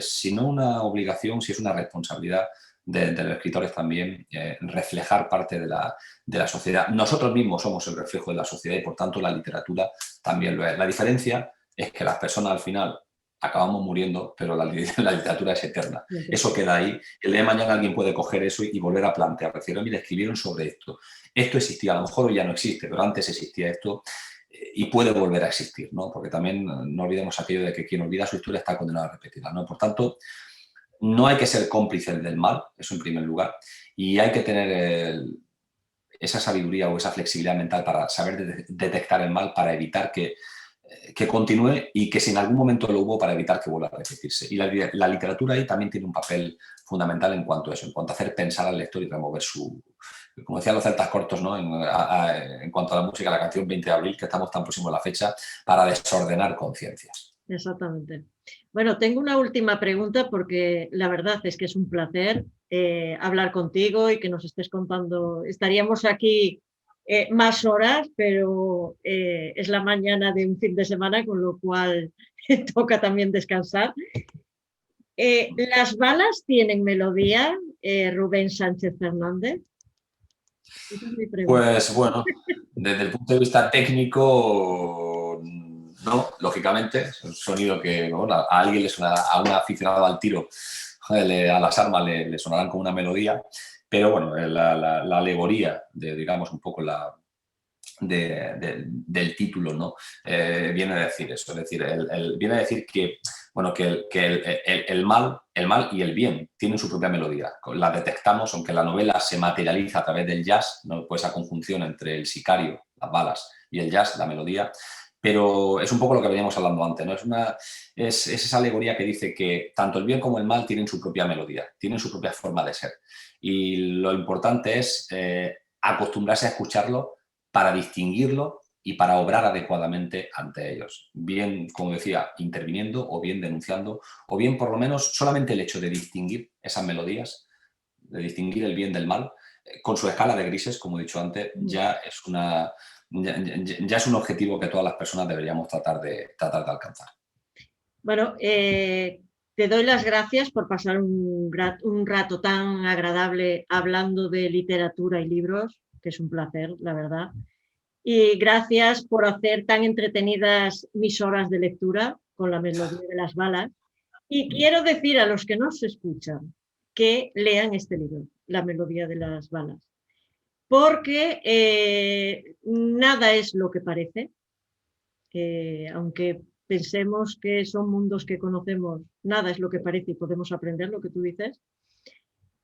si no una obligación, si es una responsabilidad de los escritores también reflejar parte de la sociedad. Nosotros mismos somos el reflejo de la sociedad y por tanto la literatura también lo es. La diferencia es que las personas al final acabamos muriendo, pero la literatura es eterna. Eso queda ahí. El día de mañana alguien puede coger eso y volver a plantear. Decir, mira, escribieron sobre esto. Esto existía, a lo mejor hoy ya no existe, pero antes existía esto y puede volver a existir, ¿no? Porque también no olvidemos aquello de que quien olvida su historia está condenado a repetirla, ¿no? Por tanto, no hay que ser cómplices del mal, eso en primer lugar, y hay que tener esa sabiduría o esa flexibilidad mental para saber detectar el mal, para evitar que continúe y que si en algún momento lo hubo, para evitar que vuelva a repetirse. Y la literatura ahí también tiene un papel fundamental en cuanto a eso, en cuanto a hacer pensar al lector y remover como decían los celtas cortos, ¿no? En cuanto a la música, la canción 20 de abril, que estamos tan próximos a la fecha, para desordenar conciencias. Exactamente. Bueno, tengo una última pregunta porque la verdad es que es un placer hablar contigo y que nos estés contando. Estaríamos aquí más horas, pero es la mañana de un fin de semana, con lo cual toca también descansar. ¿Las balas tienen melodía, Rubén Sánchez Fernández? Esa es mi pregunta. Pues bueno, desde el punto de vista técnico, no, lógicamente, es un sonido que bueno, a alguien le sonará, a un aficionado al tiro, a las armas le sonarán como una melodía, pero bueno, la alegoría de, digamos, un poco del título, ¿no? Viene a decir eso, es decir, viene a decir que, bueno, que el mal y el bien tienen su propia melodía. La detectamos, aunque la novela se materializa a través del jazz, ¿no? Pues esa conjunción entre el sicario, las balas, y el jazz, la melodía, pero es un poco lo que veníamos hablando antes, ¿no? Es esa alegoría que dice que tanto el bien como el mal tienen su propia melodía, tienen su propia forma de ser. Y lo importante es acostumbrarse a escucharlo para distinguirlo y para obrar adecuadamente ante ellos. Bien, como decía, interviniendo o bien denunciando, o bien por lo menos solamente el hecho de distinguir esas melodías, de distinguir el bien del mal, con su escala de grises, como he dicho antes, ya es un objetivo que todas las personas deberíamos tratar de alcanzar. Bueno, te doy las gracias por pasar un rato tan agradable hablando de literatura y libros, que es un placer, la verdad. Y gracias por hacer tan entretenidas mis horas de lectura con la melodía de las balas. Y quiero decir a los que nos escuchan que lean este libro. La melodía de las balas. Porque nada es lo que parece, aunque pensemos que son mundos que conocemos, nada es lo que parece y podemos aprender lo que tú dices.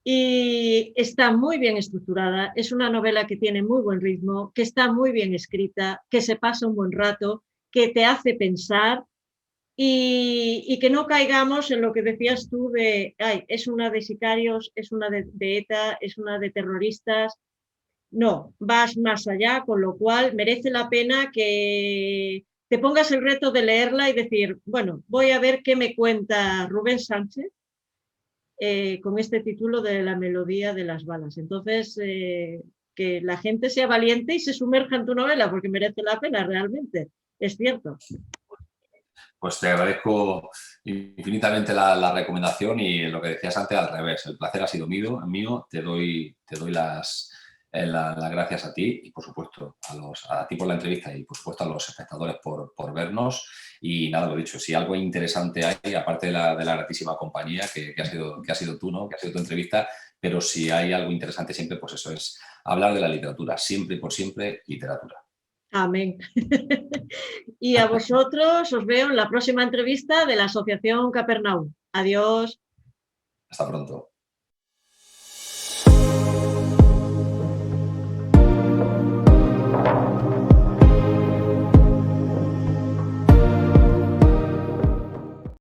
Y está muy bien estructurada, es una novela que tiene muy buen ritmo, que está muy bien escrita, que se pasa un buen rato, que te hace pensar y que no caigamos en lo que decías tú de, ay, es una de sicarios, es una de ETA, es una de terroristas. No, vas más allá, con lo cual merece la pena que te pongas el reto de leerla y decir, bueno, voy a ver qué me cuenta Rubén Sánchez con este título de La melodía de las balas. Entonces, que la gente sea valiente y se sumerja en tu novela, porque merece la pena realmente, es cierto. Pues te agradezco infinitamente la recomendación y lo que decías antes al revés. El placer ha sido mío. Te doy las gracias a ti y, por supuesto, a ti por la entrevista y, por supuesto, a los espectadores por vernos. Y nada, lo dicho, si algo interesante hay, aparte de la gratísima compañía que ha sido tú, ¿no? Que ha sido tu entrevista, pero si hay algo interesante siempre, pues eso es hablar de la literatura. Siempre y por siempre, literatura. Amén. Y a vosotros os veo en la próxima entrevista de la Asociación Capernaum. Adiós. Hasta pronto.